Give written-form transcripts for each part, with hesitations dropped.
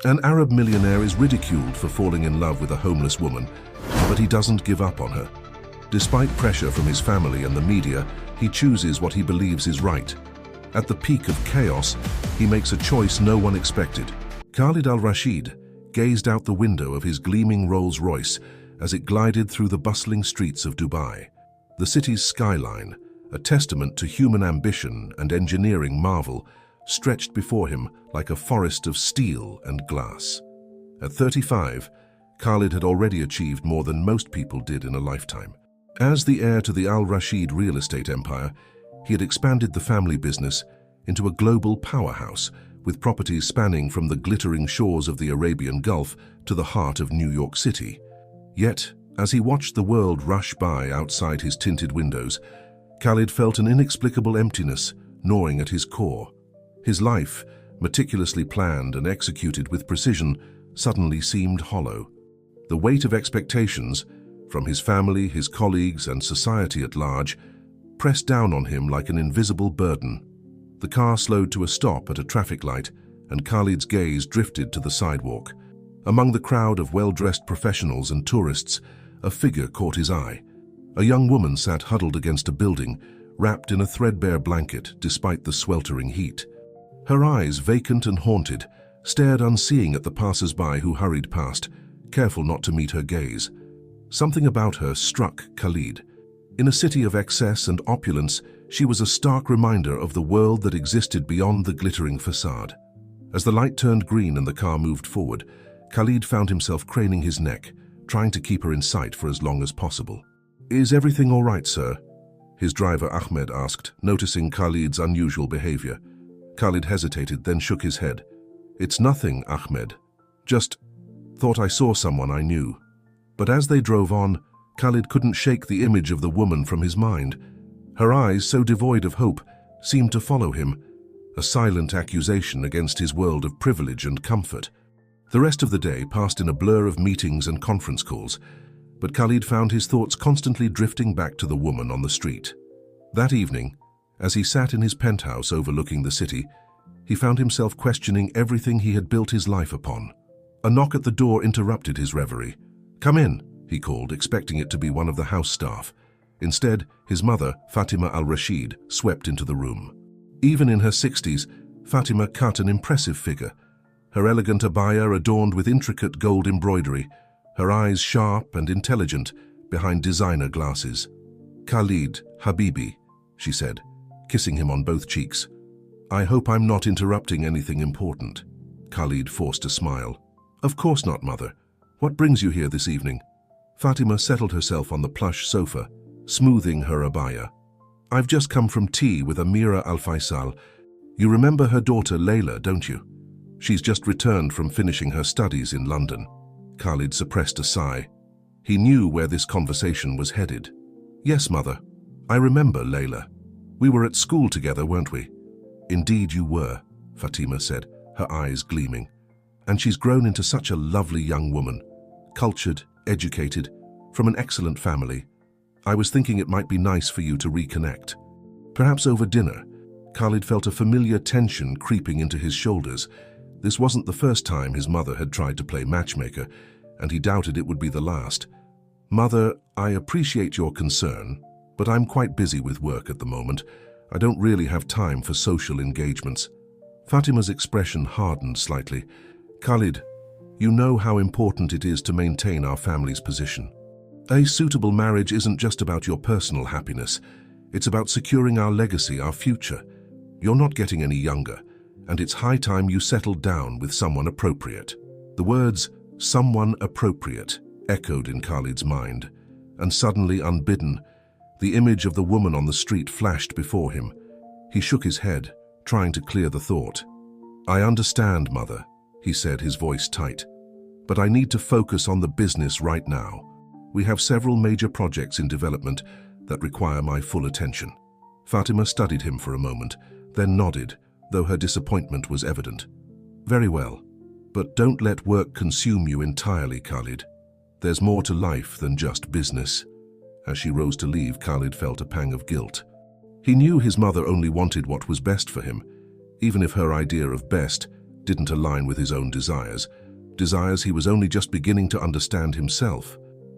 An Arab millionaire is ridiculed for falling in love with a homeless woman, but he doesn't give up on her. Despite pressure from his family and the media, he chooses what he believes is right. At the peak of chaos, he makes a choice no one expected. Khalid al-Rashid gazed out the window of his gleaming Rolls-Royce as it glided through the bustling streets of Dubai. The city's skyline, a testament to human ambition and engineering marvel, stretched before him like a forest of steel and glass. At 35, Khalid had already achieved more than most people did in a lifetime. As the heir to the al-Rashid real estate empire, he had expanded the family business into a global powerhouse, with properties spanning from the glittering shores of the Arabian Gulf to the heart of New York City. Yet, as he watched the world rush by outside his tinted windows, Khalid felt an inexplicable emptiness gnawing at his core. His life, meticulously planned and executed with precision, suddenly seemed hollow. The weight of expectations, from his family, his colleagues, and society at large, pressed down on him like an invisible burden. The car slowed to a stop at a traffic light, and Khalid's gaze drifted to the sidewalk. Among the crowd of well-dressed professionals and tourists, a figure caught his eye. A young woman sat huddled against a building, wrapped in a threadbare blanket despite the sweltering heat. Her eyes, vacant and haunted, stared unseeing at the passers-by who hurried past, careful not to meet her gaze. Something about her struck Khalid. In a city of excess and opulence, she was a stark reminder of the world that existed beyond the glittering facade. As the light turned green and the car moved forward, Khalid found himself craning his neck, trying to keep her in sight for as long as possible. "Is everything all right, sir?" his driver Ahmed asked, noticing Khalid's unusual behavior. Khalid hesitated, then shook his head. "It's nothing, Ahmed. Just thought I saw someone I knew." But as they drove on, Khalid couldn't shake the image of the woman from his mind. Her eyes, so devoid of hope, seemed to follow him, a silent accusation against his world of privilege and comfort. The rest of the day passed in a blur of meetings and conference calls, but Khalid found his thoughts constantly drifting back to the woman on the street. That evening, as he sat in his penthouse overlooking the city, he found himself questioning everything he had built his life upon. A knock at the door interrupted his reverie. "Come in," he called, expecting it to be one of the house staff. Instead, his mother, Fatima al-Rashid, swept into the room. Even in her 60s, Fatima cut an impressive figure. Her elegant abaya adorned with intricate gold embroidery, her eyes sharp and intelligent behind designer glasses. "Khalid, Habibi," she said, kissing him on both cheeks. "I hope I'm not interrupting anything important." Khalid forced a smile. "Of course not, mother. What brings you here this evening?" Fatima settled herself on the plush sofa, smoothing her abaya. "I've just come from tea with Amira Al-Faisal. You remember her daughter Layla, don't you? She's just returned from finishing her studies in London." Khalid suppressed a sigh. He knew where this conversation was headed. "Yes, mother. I remember Layla. We were at school together, weren't we?" "Indeed you were," Fatima said, her eyes gleaming. "And she's grown into such a lovely young woman, cultured, educated, from an excellent family. I was thinking it might be nice for you to reconnect." Perhaps over dinner, Khalid felt a familiar tension creeping into his shoulders. This wasn't the first time his mother had tried to play matchmaker, and he doubted it would be the last. "Mother, I appreciate your concern, but I'm quite busy with work at the moment. I don't really have time for social engagements." Fatima's expression hardened slightly. "Khalid, you know how important it is to maintain our family's position. A suitable marriage isn't just about your personal happiness. It's about securing our legacy, our future. You're not getting any younger, and it's high time you settled down with someone appropriate." The words, "someone appropriate," echoed in Khalid's mind, and suddenly, unbidden, the image of the woman on the street flashed before him. He shook his head, trying to clear the thought. "I understand, mother," he said, his voice tight, "but I need to focus on the business right now. We have several major projects in development that require my full attention." Fatima studied him for a moment, then nodded, though her disappointment was evident. "Very well, but don't let work consume you entirely, Khalid. There's more to life than just business." As she rose to leave, Khalid felt a pang of guilt. He knew his mother only wanted what was best for him, even if her idea of best didn't align with his own desires, desires he was only just beginning to understand himself.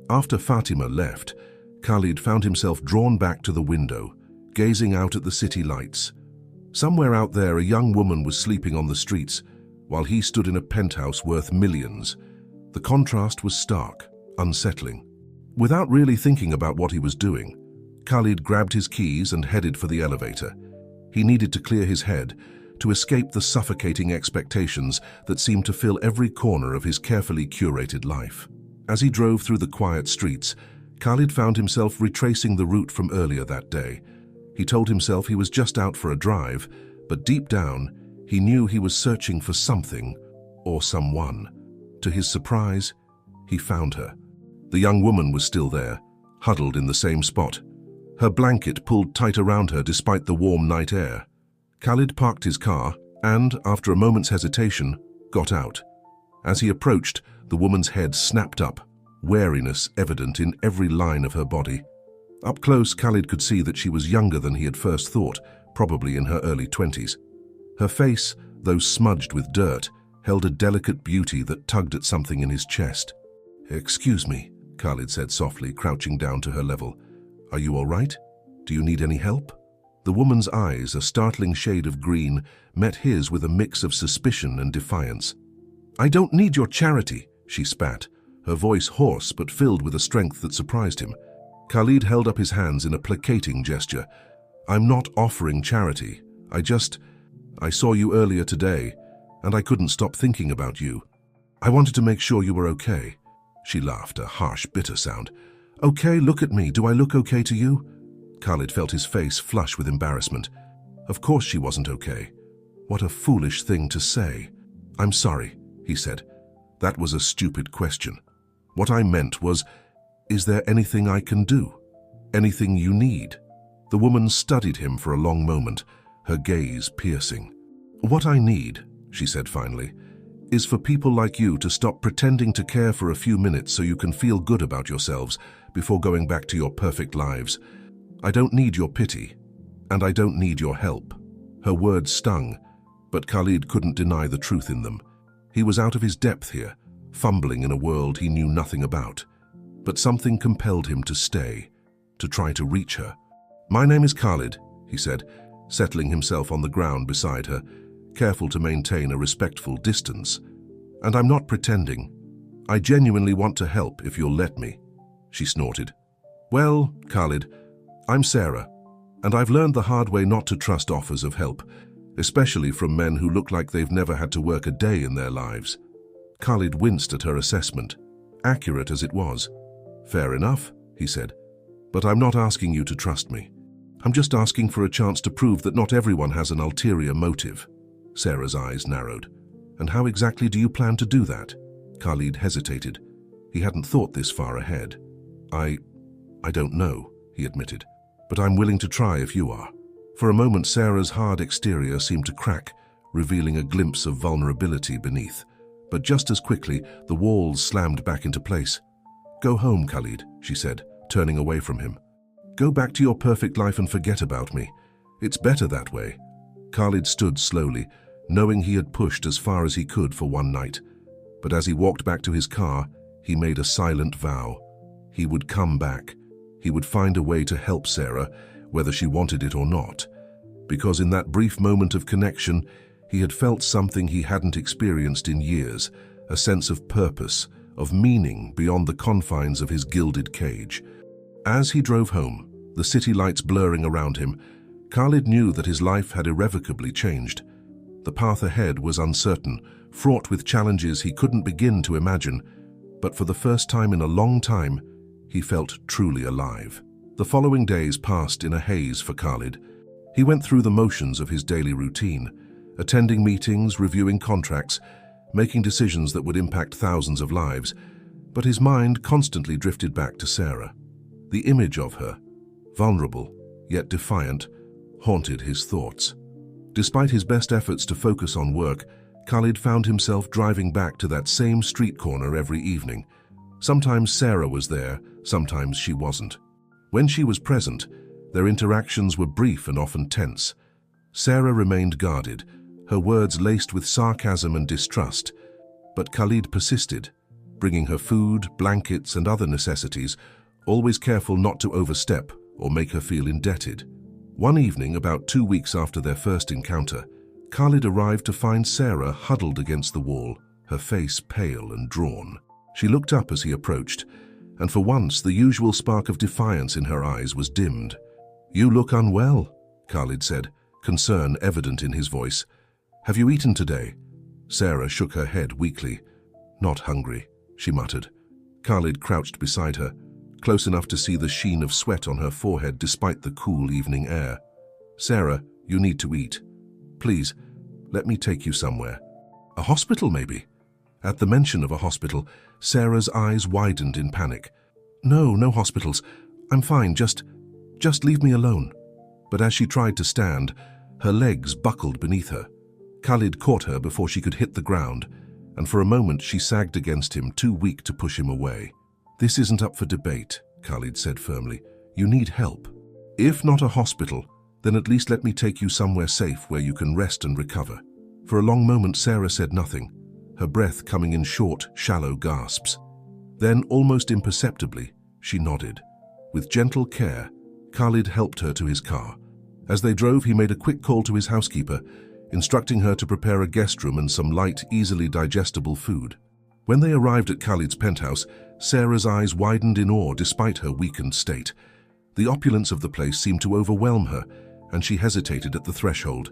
After Fatima left, Khalid found himself drawn back to the window, gazing out at the city lights. Somewhere out there, a young woman was sleeping on the streets, while he stood in a penthouse worth millions. The contrast was stark, unsettling. Without really thinking about what he was doing, Khalid grabbed his keys and headed for the elevator. He needed to clear his head, to escape the suffocating expectations that seemed to fill every corner of his carefully curated life. As he drove through the quiet streets, Khalid found himself retracing the route from earlier that day. He told himself he was just out for a drive, but deep down, he knew he was searching for something or someone. To his surprise, he found her. The young woman was still there, huddled in the same spot, her blanket pulled tight around her despite the warm night air. Khalid parked his car and, after a moment's hesitation, got out. As he approached, the woman's head snapped up, wariness evident in every line of her body. Up close, Khalid could see that she was younger than he had first thought, probably in her early 20s. Her face, though smudged with dirt, held a delicate beauty that tugged at something in his chest. "Excuse me," Khalid said softly, crouching down to her level. "Are you all right? Do you need any help?" The woman's eyes, a startling shade of green, met his with a mix of suspicion and defiance. "I don't need your charity," she spat, her voice hoarse but filled with a strength that surprised him. Khalid held up his hands in a placating gesture. "I'm not offering charity. I saw you earlier today, and I couldn't stop thinking about you. I wanted to make sure you were okay." She laughed, a harsh, bitter sound. "Okay, look at me. Do I look okay to you?" Khalid felt his face flush with embarrassment. Of course she wasn't okay. What a foolish thing to say. "I'm sorry," he said. "That was a stupid question. What I meant was, is there anything I can do? Anything you need?" The woman studied him for a long moment, her gaze piercing. "What I need," she said finally, "is for people like you to stop pretending to care for a few minutes so you can feel good about yourselves before going back to your perfect lives. I don't need your pity, and I don't need your help." Her words stung, but Khalid couldn't deny the truth in them. He was out of his depth here, fumbling in a world he knew nothing about. But something compelled him to stay, to try to reach her. "My name is Khalid," he said, settling himself on the ground beside her, careful to maintain a respectful distance. "And I'm not pretending. I genuinely want to help if you'll let me." She snorted. "Well, Khalid, I'm Sarah, and I've learned the hard way not to trust offers of help, especially from men who look like they've never had to work a day in their lives." Khalid winced at her assessment, accurate as it was. "Fair enough," he said, "but I'm not asking you to trust me. I'm just asking for a chance to prove that not everyone has an ulterior motive." Sarah's eyes narrowed. "And how exactly do you plan to do that?" Khalid hesitated. He hadn't thought this far ahead. I don't know," he admitted, "but I'm willing to try if you are." For a moment, Sarah's hard exterior seemed to crack, revealing a glimpse of vulnerability beneath. But just as quickly, the walls slammed back into place. "Go home, Khalid," she said, turning away from him. "Go back to your perfect life and forget about me. It's better that way." Khalid stood slowly, knowing he had pushed as far as he could for one night. But as he walked back to his car, he made a silent vow. He would come back. He would find a way to help Sarah, whether she wanted it or not. Because in that brief moment of connection, he had felt something he hadn't experienced in years, a sense of purpose, of meaning beyond the confines of his gilded cage. As he drove home, the city lights blurring around him, Khalid knew that his life had irrevocably changed. The path ahead was uncertain, fraught with challenges he couldn't begin to imagine, but for the first time in a long time, he felt truly alive. The following days passed in a haze for Khalid. He went through the motions of his daily routine, attending meetings, reviewing contracts, making decisions that would impact thousands of lives, but his mind constantly drifted back to Sarah. The image of her, vulnerable yet defiant, haunted his thoughts. Despite his best efforts to focus on work, Khalid found himself driving back to that same street corner every evening. Sometimes Sarah was there, sometimes she wasn't. When she was present, their interactions were brief and often tense. Sarah remained guarded, her words laced with sarcasm and distrust. But Khalid persisted, bringing her food, blankets, and other necessities, always careful not to overstep or make her feel indebted. One evening, about 2 weeks after their first encounter, Khalid arrived to find Sarah huddled against the wall, her face pale and drawn. She looked up as he approached, and for once the usual spark of defiance in her eyes was dimmed. "You look unwell," Khalid said, concern evident in his voice. "Have you eaten today?" Sarah shook her head weakly. "Not hungry," she muttered. Khalid crouched beside her, close enough to see the sheen of sweat on her forehead despite the cool evening air. "Sarah, you need to eat. Please, let me take you somewhere. A hospital, maybe?" At the mention of a hospital, Sarah's eyes widened in panic. No hospitals. I'm fine, just leave me alone." But as she tried to stand, her legs buckled beneath her. Khalid caught her before she could hit the ground, and for a moment she sagged against him, too weak to push him away. "This isn't up for debate," Khalid said firmly. "You need help. If not a hospital, then at least let me take you somewhere safe where you can rest and recover." For a long moment Sarah said nothing, her breath coming in short, shallow gasps. Then, almost imperceptibly, she nodded. With gentle care, Khalid helped her to his car. As they drove, he made a quick call to his housekeeper, instructing her to prepare a guest room and some light, easily digestible food. When they arrived at Khalid's penthouse, Sarah's eyes widened in awe despite her weakened state. The opulence of the place seemed to overwhelm her, and she hesitated at the threshold.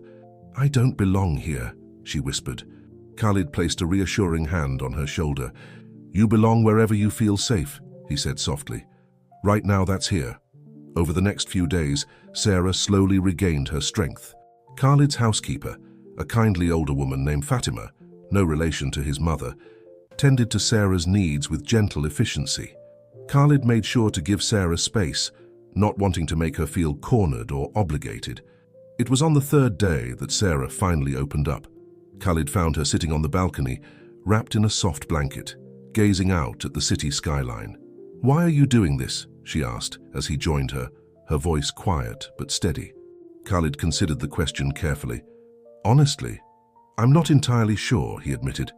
"I don't belong here," she whispered. Khalid placed a reassuring hand on her shoulder. "You belong wherever you feel safe," he said softly. "Right now, that's here." Over the next few days, Sarah slowly regained her strength. Khalid's housekeeper, a kindly older woman named Fatima, no relation to his mother, tended to Sarah's needs with gentle efficiency. Khalid made sure to give Sarah space, not wanting to make her feel cornered or obligated. It was on the third day that Sarah finally opened up. Khalid found her sitting on the balcony, wrapped in a soft blanket, gazing out at the city skyline. "Why are you doing this?" she asked as he joined her, her voice quiet but steady. Khalid considered the question carefully. "Honestly, I'm not entirely sure," he admitted.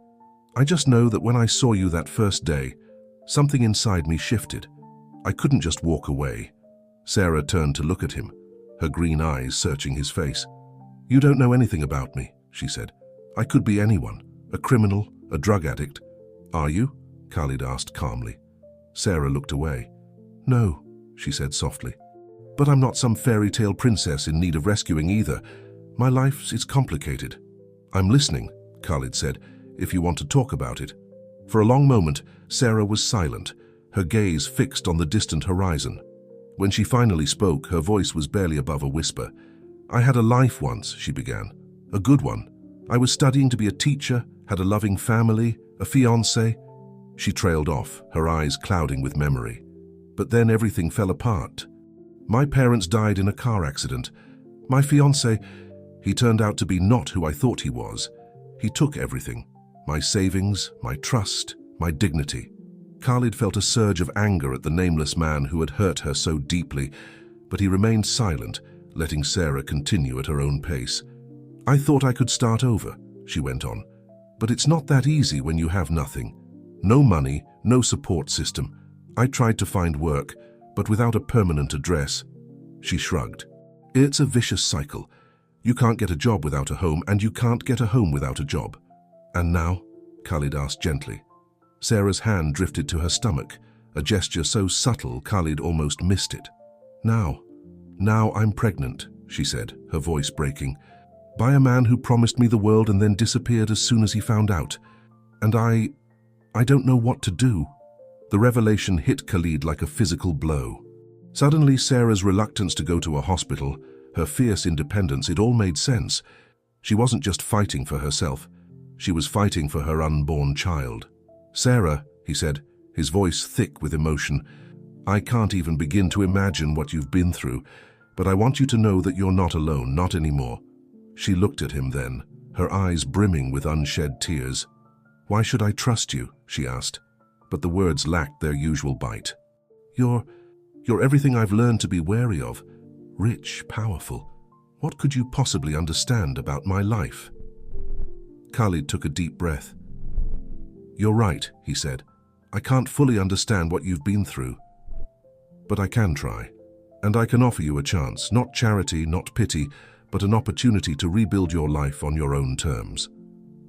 "I just know that when I saw you that first day, something inside me shifted. I couldn't just walk away." Sarah turned to look at him, her green eyes searching his face. "You don't know anything about me," she said. "I could be anyone, a criminal, a drug addict." "Are you?" Khalid asked calmly. Sarah looked away. "No," she said softly. "But I'm not some fairy tale princess in need of rescuing either. My life is complicated." "I'm listening," Khalid said, "if you want to talk about it." For a long moment, Sarah was silent, her gaze fixed on the distant horizon. When she finally spoke, her voice was barely above a whisper. "I had a life once," she began. "A good one. I was studying to be a teacher, had a loving family, a fiancé." She trailed off, her eyes clouding with memory. "But then everything fell apart. My parents died in a car accident. My fiancé, he turned out to be not who I thought he was. He took everything. My savings, my trust, my dignity." Khalid felt a surge of anger at the nameless man who had hurt her so deeply, but he remained silent, letting Sarah continue at her own pace. "I thought I could start over," she went on. "But it's not that easy when you have nothing. No money, no support system. I tried to find work, but without a permanent address." She shrugged. "It's a vicious cycle. You can't get a job without a home, and you can't get a home without a job." "And now?" Khalid asked gently. Sarah's hand drifted to her stomach, a gesture so subtle Khalid almost missed it. Now I'm pregnant," she said, her voice breaking. "By a man who promised me the world and then disappeared as soon as he found out. And I don't know what to do." The revelation hit Khalid like a physical blow. Suddenly, Sarah's reluctance to go to a hospital, her fierce independence, it all made sense. She wasn't just fighting for herself. She was fighting for her unborn child. "Sarah," he said, his voice thick with emotion, "I can't even begin to imagine what you've been through, but I want you to know that you're not alone, not anymore." She looked at him then, her eyes brimming with unshed tears. "Why should I trust you?" she asked, but the words lacked their usual bite. You're everything I've learned to be wary of. Rich, powerful. What could you possibly understand about my life?" Khalid took a deep breath. "You're right," he said. "I can't fully understand what you've been through. But I can try. And I can offer you a chance, not charity, not pity, but an opportunity to rebuild your life on your own terms."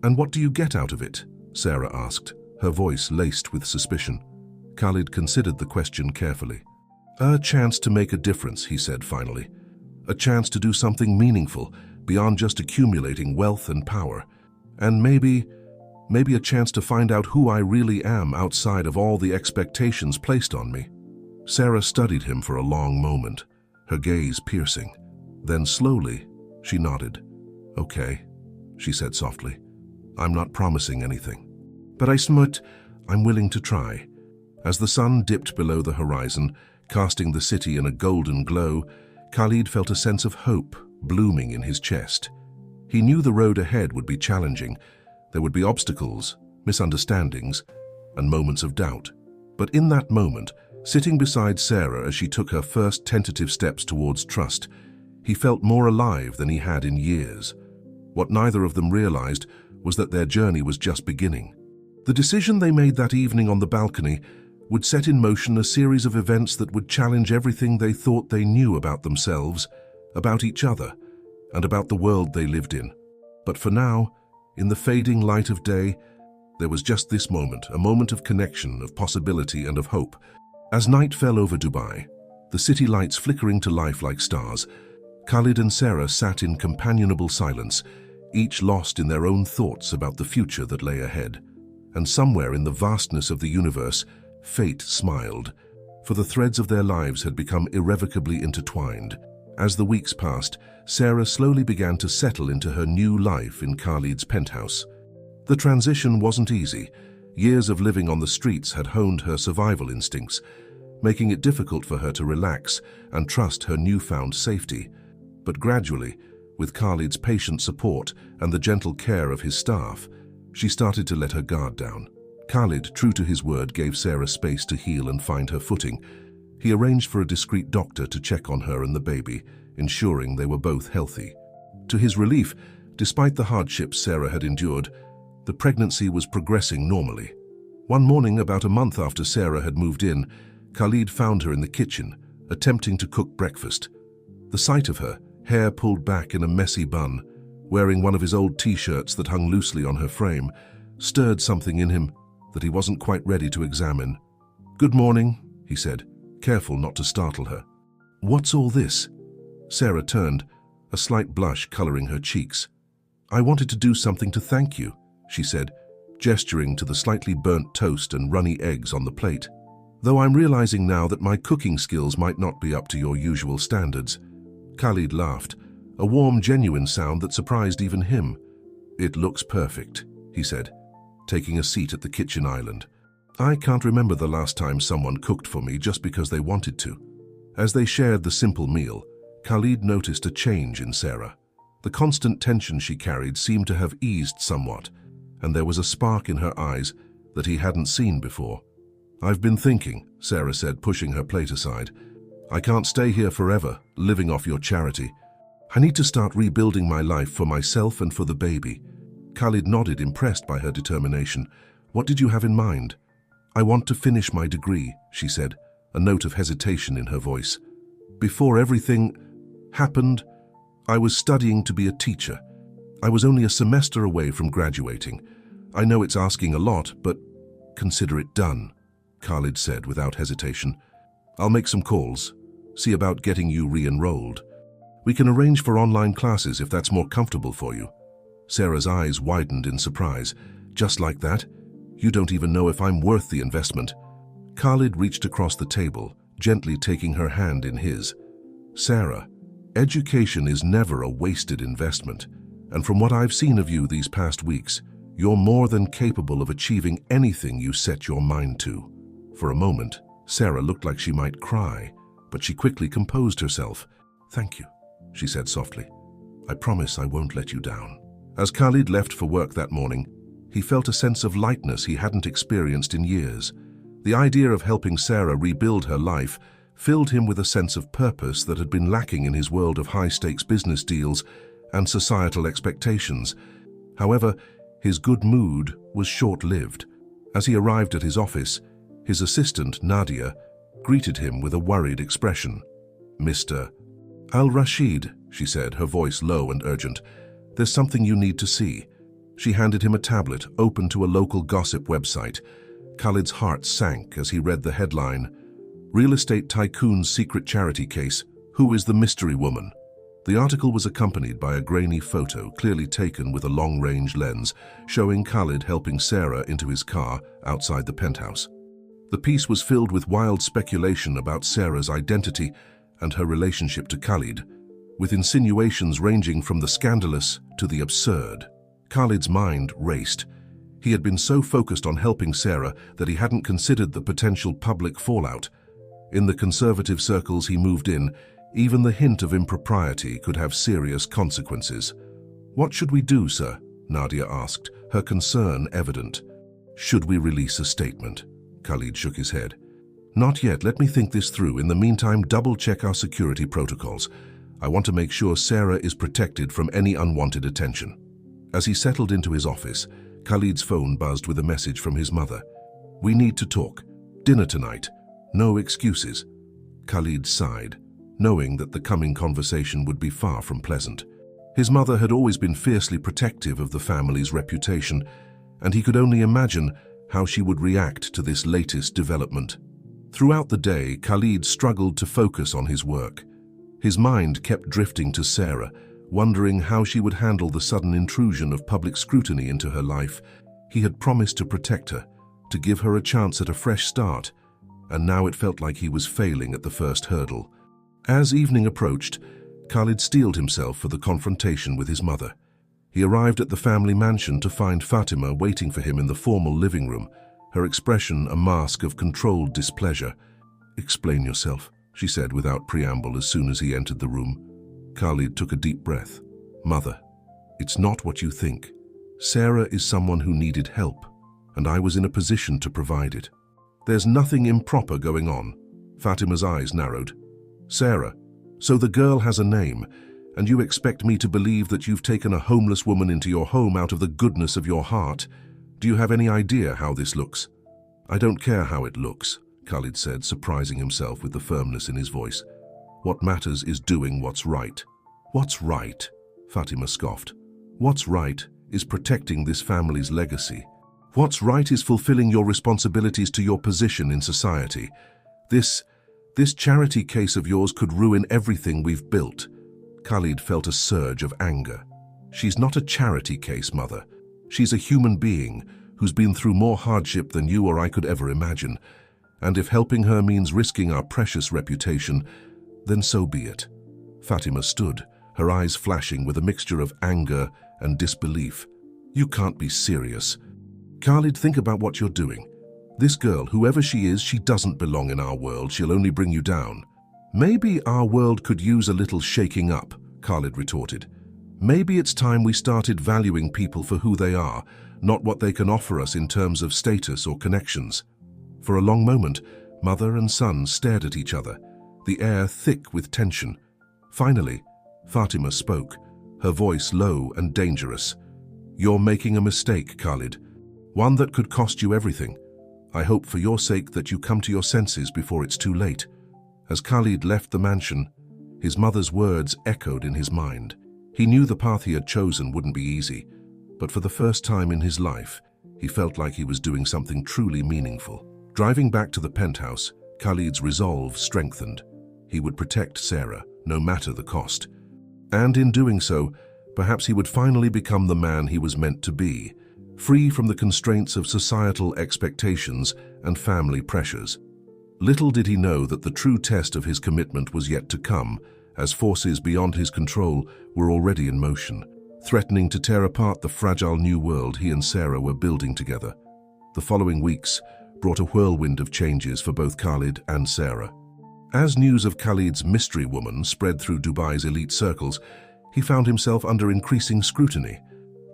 "And what do you get out of it?" Sarah asked, her voice laced with suspicion. Khalid considered the question carefully. "A chance to make a difference," he said finally. "A chance to do something meaningful, beyond just accumulating wealth and power. And maybe a chance to find out who I really am outside of all the expectations placed on me." Sarah studied him for a long moment, her gaze piercing. Then slowly, she nodded. "Okay," she said softly. "I'm not promising anything. But I'm willing to try." As the sun dipped below the horizon, casting the city in a golden glow, Khalid felt a sense of hope blooming in his chest. He knew the road ahead would be challenging. There would be obstacles, misunderstandings, and moments of doubt. But in that moment, sitting beside Sarah as she took her first tentative steps towards trust, he felt more alive than he had in years. What neither of them realized was that their journey was just beginning. The decision they made that evening on the balcony would set in motion a series of events that would challenge everything they thought they knew about themselves, about each other, and about the world they lived in. But for now, in the fading light of day, there was just this moment, a moment of connection, of possibility, and of hope. As night fell over Dubai, the city lights flickering to life like stars, Khalid and Sarah sat in companionable silence, each lost in their own thoughts about the future that lay ahead. And somewhere in the vastness of the universe, fate smiled, for the threads of their lives had become irrevocably intertwined. As the weeks passed, Sarah slowly began to settle into her new life in Khalid's penthouse. The transition wasn't easy. Years of living on the streets had honed her survival instincts, making it difficult for her to relax and trust her newfound safety. But gradually, with Khalid's patient support and the gentle care of his staff, she started to let her guard down. Khalid, true to his word, gave Sarah space to heal and find her footing. He arranged for a discreet doctor to check on her and the baby, ensuring they were both healthy. To his relief, despite the hardships Sarah had endured, the pregnancy was progressing normally. One morning, about a month after Sarah had moved in, Khalid found her in the kitchen, attempting to cook breakfast. The sight of her, hair pulled back in a messy bun, wearing one of his old t-shirts that hung loosely on her frame, stirred something in him that he wasn't quite ready to examine. "Good morning," he said, careful not to startle her. "What's all this?" Sarah turned, a slight blush coloring her cheeks. "I wanted to do something to thank you," she said, gesturing to the slightly burnt toast and runny eggs on the plate. "Though I'm realizing now that my cooking skills might not be up to your usual standards." Khalid laughed, a warm, genuine sound that surprised even him. "It looks perfect," he said, taking a seat at the kitchen island. "I can't remember the last time someone cooked for me just because they wanted to." As they shared the simple meal, Khalid noticed a change in Sarah. The constant tension she carried seemed to have eased somewhat, and there was a spark in her eyes that he hadn't seen before. "I've been thinking," Sarah said, pushing her plate aside. "I can't stay here forever, living off your charity. I need to start rebuilding my life for myself and for the baby." Khalid nodded, impressed by her determination. "What did you have in mind?" "I want to finish my degree," she said, a note of hesitation in her voice. "Before everything happened, I was studying to be a teacher. I was only a semester away from graduating. I know it's asking a lot, but consider it done," Khalid said without hesitation. "I'll make some calls, see about getting you re-enrolled. We can arrange for online classes if that's more comfortable for you." Sarah's eyes widened in surprise. "Just like that? You don't even know if I'm worth the investment." Khalid reached across the table, gently taking her hand in his. "Sarah, education is never a wasted investment, and from what I've seen of you these past weeks, you're more than capable of achieving anything you set your mind to." For a moment, Sarah looked like she might cry, but she quickly composed herself. "Thank you," she said softly. "I promise I won't let you down." As Khalid left for work that morning, he felt a sense of lightness he hadn't experienced in years. The idea of helping Sarah rebuild her life filled him with a sense of purpose that had been lacking in his world of high-stakes business deals and societal expectations. However, His good mood was short-lived. As he arrived at his office, his assistant, Nadia, greeted him with a worried expression. "Mr. Al-Rashid," she said, her voice low and urgent, "there's something you need to see." She handed him a tablet open to a local gossip website. Khalid's heart sank as he read the headline, "Real Estate Tycoon's Secret Charity Case. Who is the Mystery Woman?" The article was accompanied by a grainy photo, clearly taken with a long-range lens, showing Khalid helping Sarah into his car outside the penthouse. The piece was filled with wild speculation about Sarah's identity and her relationship to Khalid, with insinuations ranging from the scandalous to the absurd. Khalid's mind raced. He had been so focused on helping Sarah that he hadn't considered the potential public fallout. In the conservative circles he moved in, even the hint of impropriety could have serious consequences. "What should we do, sir?" Nadia asked, her concern evident. "Should we release a statement?" Khalid shook his head. "Not yet. Let me think this through. In the meantime, double-check our security protocols. I want to make sure Sarah is protected from any unwanted attention." As he settled into his office, Khalid's phone buzzed with a message from his mother. "We need to talk. Dinner tonight. No excuses." Khalid sighed, knowing that the coming conversation would be far from pleasant. His mother had always been fiercely protective of the family's reputation, and he could only imagine how she would react to this latest development. Throughout the day, Khalid struggled to focus on his work. His mind kept drifting to Sarah, wondering how she would handle the sudden intrusion of public scrutiny into her life. He had promised to protect her, to give her a chance at a fresh start, and now it felt like he was failing at the first hurdle. As evening approached, Khalid steeled himself for the confrontation with his mother. He arrived at the family mansion to find Fatima waiting for him in the formal living room, her expression a mask of controlled displeasure. "Explain yourself," she said without preamble as soon as he entered the room. Khalid took a deep breath. "Mother, it's not what you think. Sarah is someone who needed help, and I was in a position to provide it. There's nothing improper going on." Fatima's eyes narrowed. "Sarah, so the girl has a name, and you expect me to believe that you've taken a homeless woman into your home out of the goodness of your heart? Do you have any idea how this looks?" "I don't care how it looks," Khalid said, surprising himself with the firmness in his voice. "What matters is doing what's right." "What's right?" Fatima scoffed. "What's right is protecting this family's legacy. What's right is fulfilling your responsibilities to your position in society. This charity case of yours could ruin everything we've built." Khalid felt a surge of anger. "She's not a charity case, Mother. She's a human being who's been through more hardship than you or I could ever imagine. And if helping her means risking our precious reputation, then so be it." Fatima stood, her eyes flashing with a mixture of anger and disbelief. "You can't be serious. Khalid, think about what you're doing. This girl, whoever she is, she doesn't belong in our world. She'll only bring you down." "Maybe our world could use a little shaking up," Khalid retorted. "Maybe it's time we started valuing people for who they are, not what they can offer us in terms of status or connections." For a long moment, mother and son stared at each other, the air thick with tension. Finally, Fatima spoke, her voice low and dangerous. "You're making a mistake, Khalid. One that could cost you everything. I hope for your sake that you come to your senses before it's too late." As Khalid left the mansion, his mother's words echoed in his mind. He knew the path he had chosen wouldn't be easy, but for the first time in his life, he felt like he was doing something truly meaningful. Driving back to the penthouse, Khalid's resolve strengthened. He would protect Sarah, no matter the cost. And in doing so, perhaps he would finally become the man he was meant to be, free from the constraints of societal expectations and family pressures. Little did he know that the true test of his commitment was yet to come, as forces beyond his control were already in motion, threatening to tear apart the fragile new world he and Sarah were building together. The following weeks brought a whirlwind of changes for both Khalid and Sarah. As news of Khalid's mystery woman spread through Dubai's elite circles, he found himself under increasing scrutiny.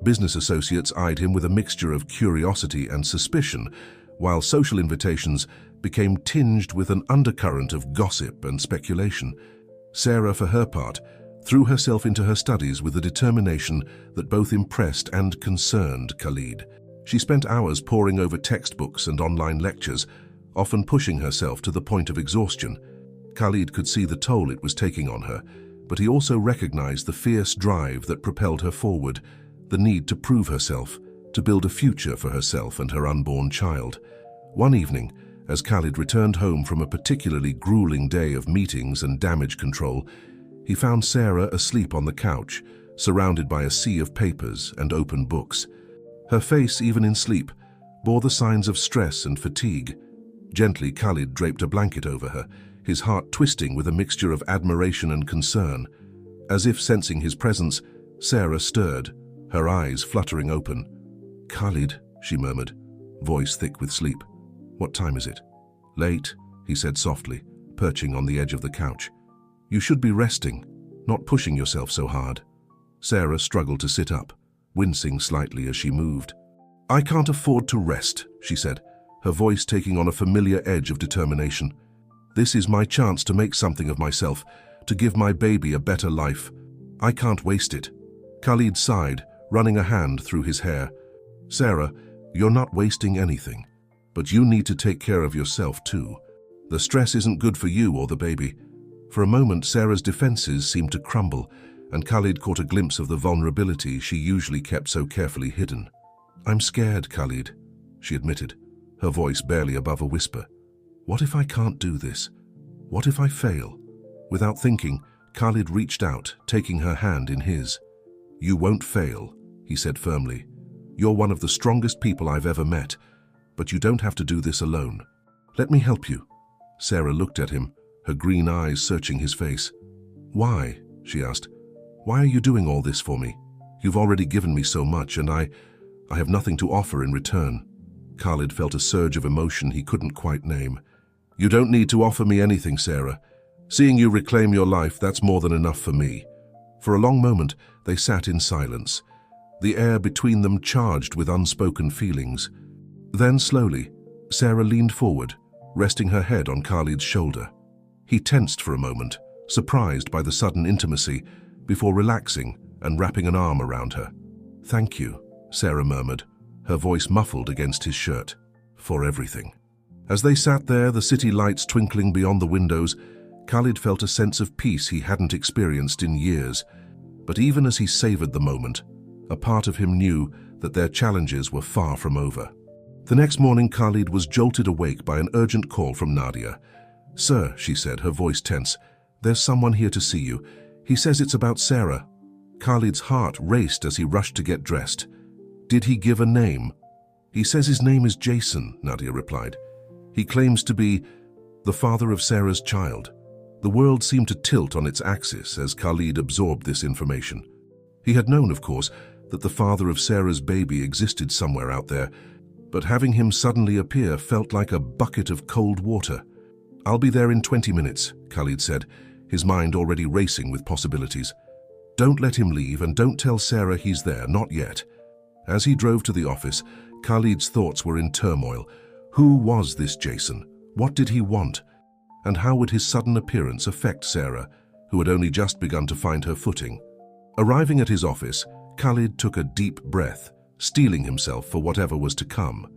Business associates eyed him with a mixture of curiosity and suspicion, while social invitations became tinged with an undercurrent of gossip and speculation. Sarah, for her part, threw herself into her studies with a determination that both impressed and concerned Khalid. She spent hours poring over textbooks and online lectures, often pushing herself to the point of exhaustion. Khalid could see the toll it was taking on her, but he also recognized the fierce drive that propelled her forward, the need to prove herself, to build a future for herself and her unborn child. One evening, as Khalid returned home from a particularly grueling day of meetings and damage control, he found Sarah asleep on the couch, surrounded by a sea of papers and open books. Her face, even in sleep, bore the signs of stress and fatigue. Gently, Khalid draped a blanket over her, his heart twisting with a mixture of admiration and concern. As if sensing his presence, Sarah stirred, her eyes fluttering open. "Khalid," she murmured, voice thick with sleep. "What time is it?" "Late," he said softly, perching on the edge of the couch. "You should be resting, not pushing yourself so hard." Sarah struggled to sit up, wincing slightly as she moved. "I can't afford to rest," she said, her voice taking on a familiar edge of determination. "This is my chance to make something of myself, to give my baby a better life. I can't waste it." Khalid sighed, running a hand through his hair. "Sarah, you're not wasting anything, but you need to take care of yourself too. The stress isn't good for you or the baby." For a moment, Sarah's defenses seemed to crumble, and Khalid caught a glimpse of the vulnerability she usually kept so carefully hidden. "I'm scared, Khalid," she admitted, her voice barely above a whisper. "What if I can't do this? What if I fail?" Without thinking, Khalid reached out, taking her hand in his. "You won't fail," he said firmly. "You're one of the strongest people I've ever met, but you don't have to do this alone. Let me help you." Sarah looked at him, her green eyes searching his face. "Why?" she asked. "Why are you doing all this for me? You've already given me so much, and I have nothing to offer in return." Khalid felt a surge of emotion he couldn't quite name. "You don't need to offer me anything, Sarah. Seeing you reclaim your life, that's more than enough for me." For a long moment, they sat in silence, the air between them charged with unspoken feelings. Then slowly, Sarah leaned forward, resting her head on Khalid's shoulder. He tensed for a moment, surprised by the sudden intimacy, before relaxing and wrapping an arm around her. "Thank you," Sarah murmured, her voice muffled against his shirt, "for everything." As they sat there, the city lights twinkling beyond the windows, Khalid felt a sense of peace he hadn't experienced in years. But even as he savored the moment, a part of him knew that their challenges were far from over. The next morning, Khalid was jolted awake by an urgent call from Nadia. "Sir," she said, her voice tense, "there's someone here to see you. He says it's about Sarah." Khalid's heart raced as he rushed to get dressed. "Did he give a name?" "He says his name is Jason," Nadia replied. "He claims to be the father of Sarah's child." The world seemed to tilt on its axis as Khalid absorbed this information. He had known, of course, that the father of Sarah's baby existed somewhere out there, but having him suddenly appear felt like a bucket of cold water. "I'll be there in 20 minutes, Khalid said, his mind already racing with possibilities. "Don't let him leave, and don't tell Sarah he's there, not yet." As he drove to the office, Khalid's thoughts were in turmoil. Who was this Jason? What did he want? And how would his sudden appearance affect Sarah, who had only just begun to find her footing? Arriving at his office, Khalid took a deep breath, steeling himself for whatever was to come.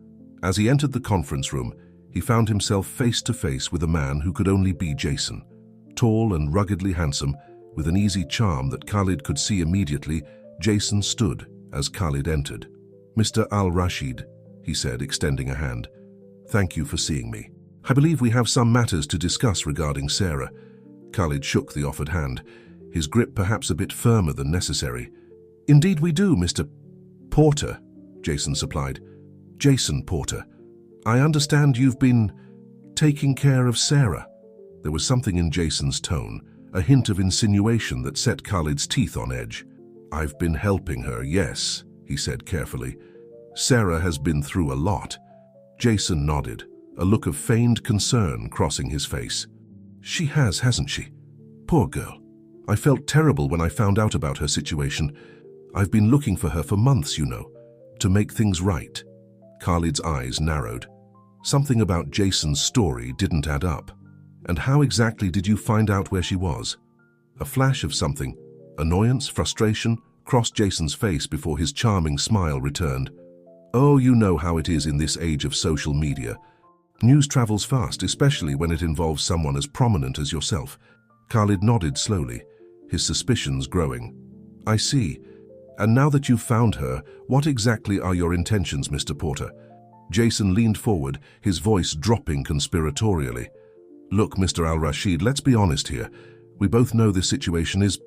As he entered the conference room, he found himself face to face with a man who could only be Jason. Tall and ruggedly handsome, with an easy charm that Khalid could see immediately, Jason stood as Khalid entered. "Mr. Al-Rashid," he said, extending a hand. "Thank you for seeing me. I believe we have some matters to discuss regarding Sarah." Khalid shook the offered hand, his grip perhaps a bit firmer than necessary. "Indeed we do, Mr. Porter," Jason supplied. "Jason Porter. I understand you've been taking care of Sarah." There was something in Jason's tone, a hint of insinuation that set Khalid's teeth on edge. "I've been helping her, yes," he said carefully. "Sarah has been through a lot." Jason nodded, a look of feigned concern crossing his face. "She has, hasn't she? Poor girl. I felt terrible when I found out about her situation. I've been looking for her for months, you know, to make things right." Khalid's eyes narrowed. Something about Jason's story didn't add up. "And how exactly did you find out where she was?" A flash of something, Annoyance, frustration, crossed Jason's face before his charming smile returned. "Oh, you know how it is in this age of social media. News travels fast, especially when it involves someone as prominent as yourself." Khalid nodded slowly, his suspicions growing. "I see. And now that you've found her, what exactly are your intentions, Mr. Porter?" Jason leaned forward, his voice dropping conspiratorially. "Look, Mr. Al-Rashid, let's be honest here. We both know this situation is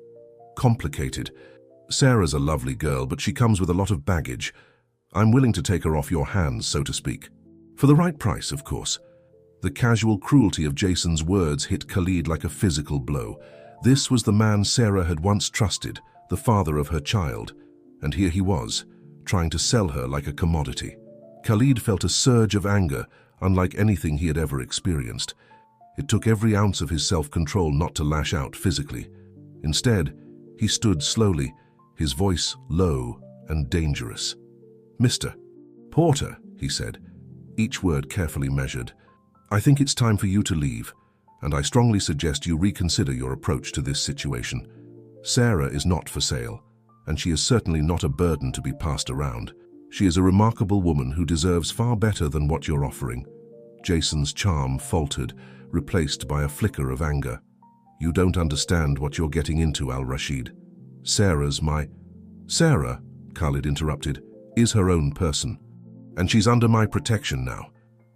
complicated. Sarah's a lovely girl, but she comes with a lot of baggage. I'm willing to take her off your hands, so to speak. For the right price, of course." The casual cruelty of Jason's words hit Khalid like a physical blow. This was the man Sarah had once trusted, the father of her child, and here he was, trying to sell her like a commodity. Khalid felt a surge of anger, unlike anything he had ever experienced. It took every ounce of his self-control not to lash out physically. Instead, he stood slowly, his voice low and dangerous. "Mr. Porter," he said, each word carefully measured, "I think it's time for you to leave, and I strongly suggest you reconsider your approach to this situation. Sarah is not for sale, and she is certainly not a burden to be passed around. She is a remarkable woman who deserves far better than what you're offering." Jason's charm faltered, replaced by a flicker of anger. "You don't understand what you're getting into, Al-Rashid. Sarah, Khalid interrupted, is her own person, and she's under my protection now.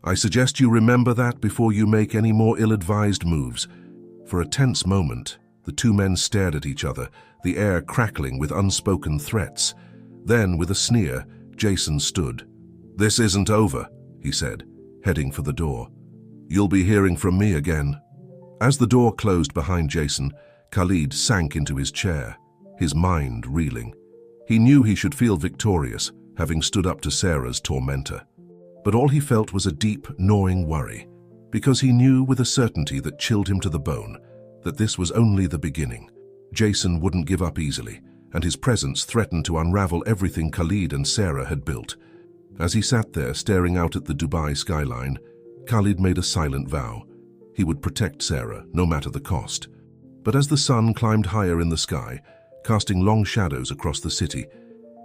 I suggest you remember that before you make any more ill-advised moves." For a tense moment, the two men stared at each other, the air crackling with unspoken threats. Then, with a sneer, Jason stood. "This isn't over," he said, heading for the door. "You'll be hearing from me again." As the door closed behind Jason, Khalid sank into his chair, his mind reeling. He knew he should feel victorious, having stood up to Sarah's tormentor. But all he felt was a deep, gnawing worry, because he knew with a certainty that chilled him to the bone that this was only the beginning. Jason wouldn't give up easily, and his presence threatened to unravel everything Khalid and Sarah had built. As he sat there staring out at the Dubai skyline, Khalid made a silent vow. He would protect Sarah, no matter the cost. But as the sun climbed higher in the sky, casting long shadows across the city,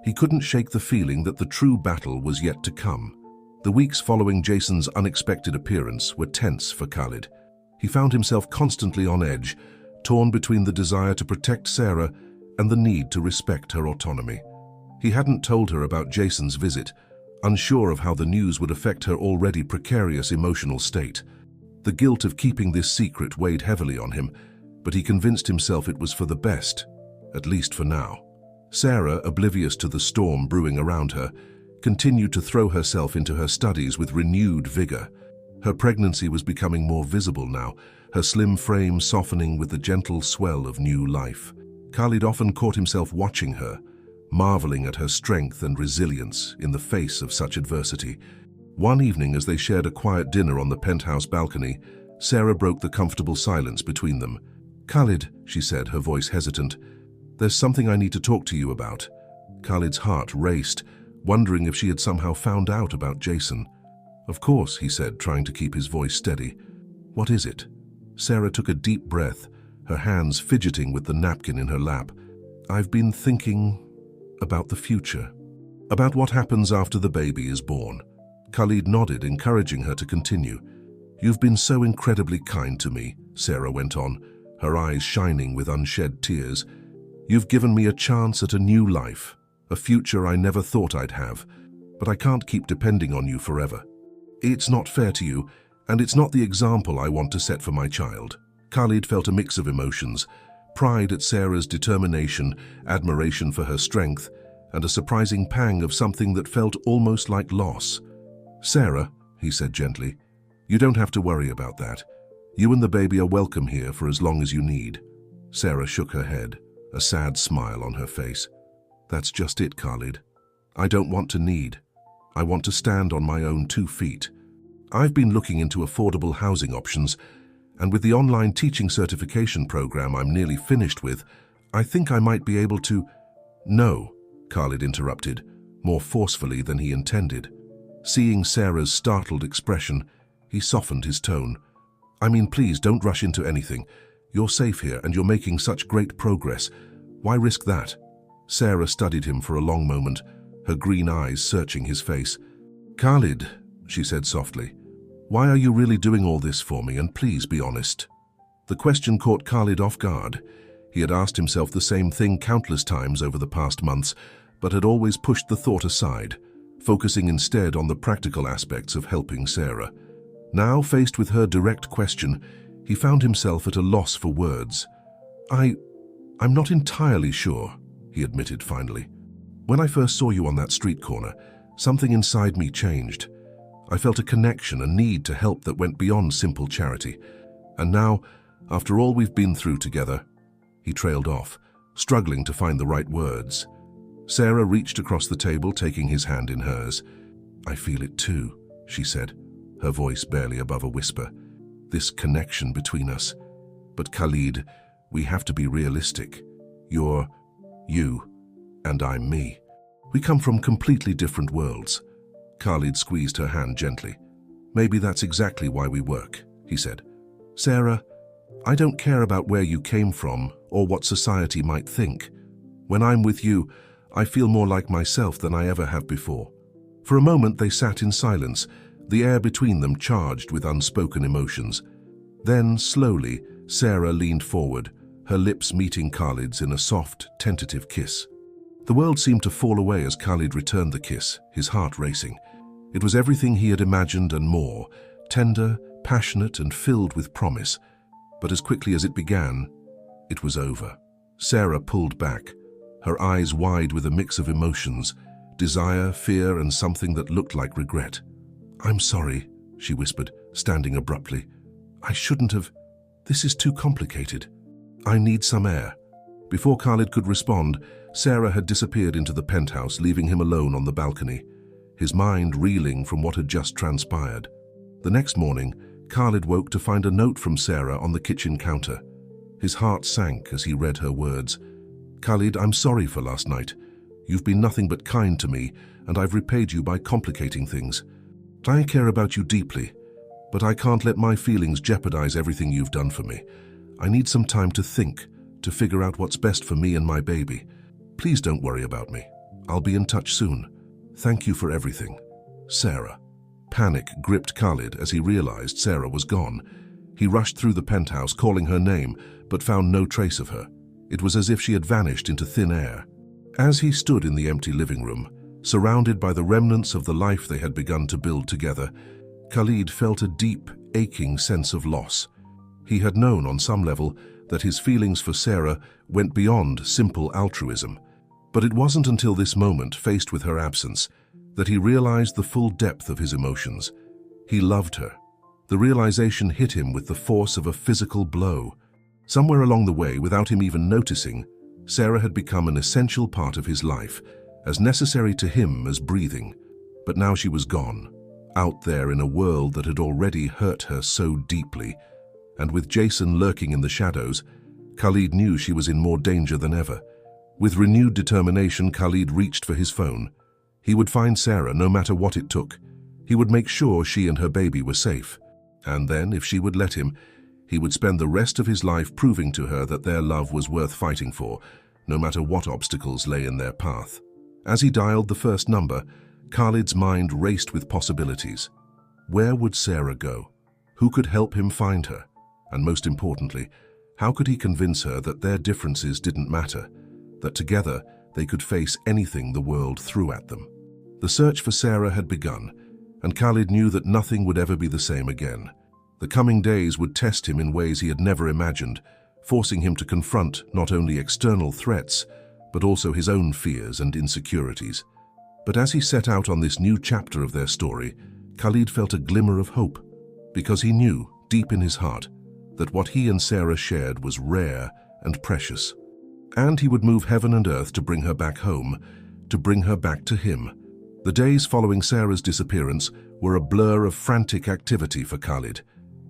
he couldn't shake the feeling that the true battle was yet to come. The weeks following Jason's unexpected appearance were tense for Khalid. He found himself constantly on edge, torn between the desire to protect Sarah and the need to respect her autonomy. He hadn't told her about Jason's visit, unsure of how the news would affect her already precarious emotional state. The guilt of keeping this secret weighed heavily on him, but he convinced himself it was for the best, at least for now. Sarah, oblivious to the storm brewing around her, continued to throw herself into her studies with renewed vigor. Her pregnancy was becoming more visible now, her slim frame softening with the gentle swell of new life. Khalid often caught himself watching her, marveling at her strength and resilience in the face of such adversity. One evening, as they shared a quiet dinner on the penthouse balcony, Sarah broke the comfortable silence between them. "Khalid," she said, her voice hesitant, "there's something I need to talk to you about." Khalid's heart raced, wondering if she had somehow found out about Jason. "Of course," he said, trying to keep his voice steady. "What is it?" Sarah took a deep breath, her hands fidgeting with the napkin in her lap. "I've been thinking about the future, about what happens after the baby is born." Khalid nodded, encouraging her to continue. "You've been so incredibly kind to me," Sarah went on, her eyes shining with unshed tears. "You've given me a chance at a new life, a future I never thought I'd have, but I can't keep depending on you forever. It's not fair to you, and it's not the example I want to set for my child." Khalid felt a mix of emotions, pride at Sarah's determination, admiration for her strength, and a surprising pang of something that felt almost like loss. "Sarah," he said gently, "you don't have to worry about that. You and the baby are welcome here for as long as you need." Sarah shook her head, a sad smile on her face. "That's just it, Khalid. I don't want to need. I want to stand on my own 2 feet. I've been looking into affordable housing options, and with the online teaching certification program I'm nearly finished with, I think I might be able to—" "No," Khalid interrupted, more forcefully than he intended. Seeing Sarah's startled expression, he softened his tone. "I mean, please don't rush into anything. You're safe here and you're making such great progress. Why risk that? Sarah studied him for a long moment, her green eyes searching his face. Khalid, she said softly, why are you really doing all this for me, and please be honest? The question caught Khalid off guard. He had asked himself the same thing countless times over the past months, but had always pushed the thought aside, focusing instead on the practical aspects of helping Sarah. Now, faced with her direct question, he found himself at a loss for words. I'm not entirely sure, he admitted finally. When I first saw you on that street corner, something inside me changed. I felt a connection, a need to help that went beyond simple charity. And now, after all we've been through together, he trailed off, struggling to find the right words. Sarah reached across the table, taking his hand in hers. I feel it too, she said, her voice barely above a whisper. This connection between us. But Khalid, we have to be realistic. You're you, and I'm me. We come from completely different worlds. Khalid squeezed her hand gently. Maybe that's exactly why we work, he said. Sarah, I don't care about where you came from or what society might think. When I'm with you, I feel more like myself than I ever have before. For a moment they sat in silence, the air between them charged with unspoken emotions. Then, slowly, Sarah leaned forward, her lips meeting Khalid's in a soft, tentative kiss. The world seemed to fall away as Khalid returned the kiss, his heart racing. It was everything he had imagined and more, tender, passionate, and filled with promise. But as quickly as it began, it was over. Sarah pulled back, her eyes wide with a mix of emotions, desire, fear, and something that looked like regret. I'm sorry, she whispered, standing abruptly. I shouldn't have. This is too complicated. I need some air. Before Khalid could respond, Sarah had disappeared into the penthouse, leaving him alone on the balcony, his mind reeling from what had just transpired. The next morning, Khalid woke to find a note from Sarah on the kitchen counter. His heart sank as he read her words. Khalid, I'm sorry for last night. You've been nothing but kind to me, and I've repaid you by complicating things. I care about you deeply, but I can't let my feelings jeopardize everything you've done for me. I need some time to think, to figure out what's best for me and my baby. Please don't worry about me. I'll be in touch soon. Thank you for everything. Sarah. Panic gripped Khalid as he realized Sarah was gone. He rushed through the penthouse, calling her name, but found no trace of her. It was as if she had vanished into thin air. As he stood in the empty living room, surrounded by the remnants of the life they had begun to build together, Khalid felt a deep, aching sense of loss. He had known on some level that his feelings for Sarah went beyond simple altruism. But it wasn't until this moment, faced with her absence, that he realized the full depth of his emotions. He loved her. The realization hit him with the force of a physical blow. Somewhere along the way, without him even noticing, Sarah had become an essential part of his life, as necessary to him as breathing. But now she was gone, out there in a world that had already hurt her so deeply. And with Jason lurking in the shadows, Khalid knew she was in more danger than ever. With renewed determination, Khalid reached for his phone. He would find Sarah no matter what it took. He would make sure she and her baby were safe. And then, if she would let him, he would spend the rest of his life proving to her that their love was worth fighting for, no matter what obstacles lay in their path. As he dialed the first number, Khalid's mind raced with possibilities. Where would Sarah go? Who could help him find her? And most importantly, how could he convince her that their differences didn't matter, that together they could face anything the world threw at them? The search for Sarah had begun, and Khalid knew that nothing would ever be the same again. The coming days would test him in ways he had never imagined, forcing him to confront not only external threats, but also his own fears and insecurities. But as he set out on this new chapter of their story, Khalid felt a glimmer of hope, because he knew, deep in his heart, that what he and Sarah shared was rare and precious. And he would move heaven and earth to bring her back home, to bring her back to him. The days following Sarah's disappearance were a blur of frantic activity for Khalid.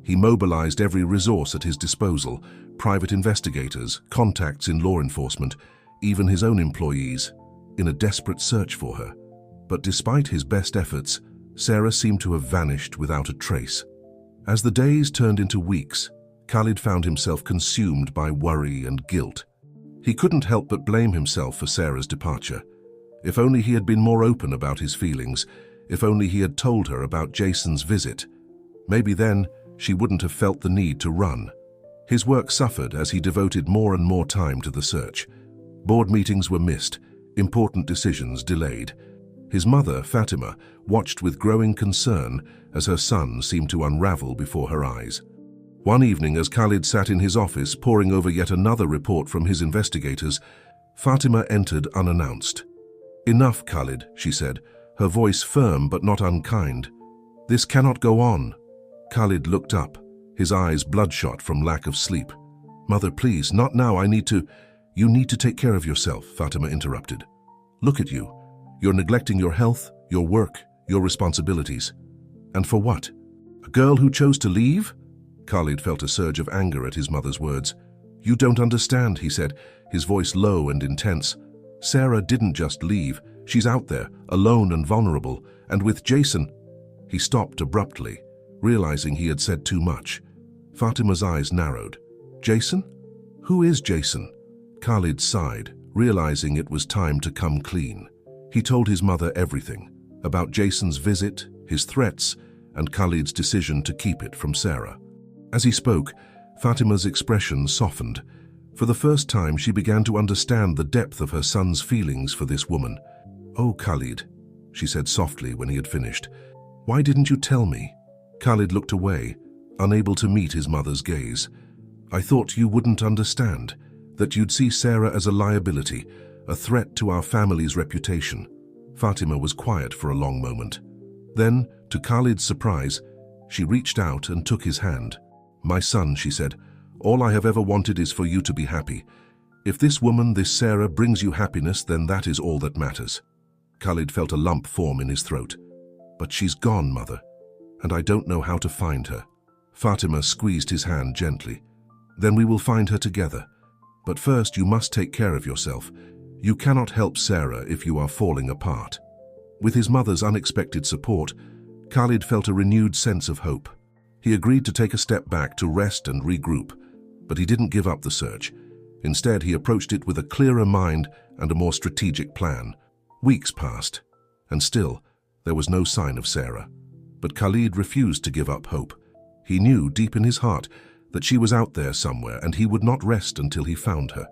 He mobilized every resource at his disposal, private investigators, contacts in law enforcement, even his own employees, in a desperate search for her. But despite his best efforts, Sarah seemed to have vanished without a trace. As the days turned into weeks, Khalid found himself consumed by worry and guilt. He couldn't help but blame himself for Sarah's departure. If only he had been more open about his feelings, if only he had told her about Jason's visit. Maybe then she wouldn't have felt the need to run. His work suffered as he devoted more and more time to the search. Board meetings were missed, important decisions delayed. His mother, Fatima, watched with growing concern as her son seemed to unravel before her eyes. One evening, as Khalid sat in his office poring over yet another report from his investigators, Fatima entered unannounced. "Enough, Khalid," she said, her voice firm but not unkind. "This cannot go on." Khalid looked up, his eyes bloodshot from lack of sleep. "Mother, please, not now. You need to take care of yourself," Fatima interrupted. "Look at you. You're neglecting your health, your work, your responsibilities. And for what? A girl who chose to leave?" Khalid felt a surge of anger at his mother's words. "You don't understand," he said, his voice low and intense. "Sarah didn't just leave. She's out there, alone and vulnerable, and with Jason." He stopped abruptly, realizing he had said too much. Fatima's eyes narrowed. "Jason? Who is Jason?" Khalid sighed, realizing it was time to come clean. He told his mother everything, about Jason's visit, his threats, and Khalid's decision to keep it from Sarah. As he spoke, Fatima's expression softened. For the first time, she began to understand the depth of her son's feelings for this woman. "Oh, Khalid," she said softly when he had finished. "Why didn't you tell me?" Khalid looked away, unable to meet his mother's gaze. "I thought you wouldn't understand, that you'd see Sarah as a liability, a threat to our family's reputation." Fatima was quiet for a long moment. Then, to Khalid's surprise, she reached out and took his hand. "My son," she said, "all I have ever wanted is for you to be happy. If this woman, this Sarah, brings you happiness, then that is all that matters." Khalid felt a lump form in his throat. "But she's gone, Mother, and I don't know how to find her." Fatima squeezed his hand gently. "Then we will find her together. But first you must take care of yourself. You cannot help Sarah if you are falling apart." With his mother's unexpected support, Khalid felt a renewed sense of hope. He agreed to take a step back to rest and regroup, but he didn't give up the search. Instead, he approached it with a clearer mind and a more strategic plan. Weeks passed, and still, there was no sign of Sarah. But Khalid refused to give up hope. He knew deep in his heart that she was out there somewhere, and he would not rest until he found her.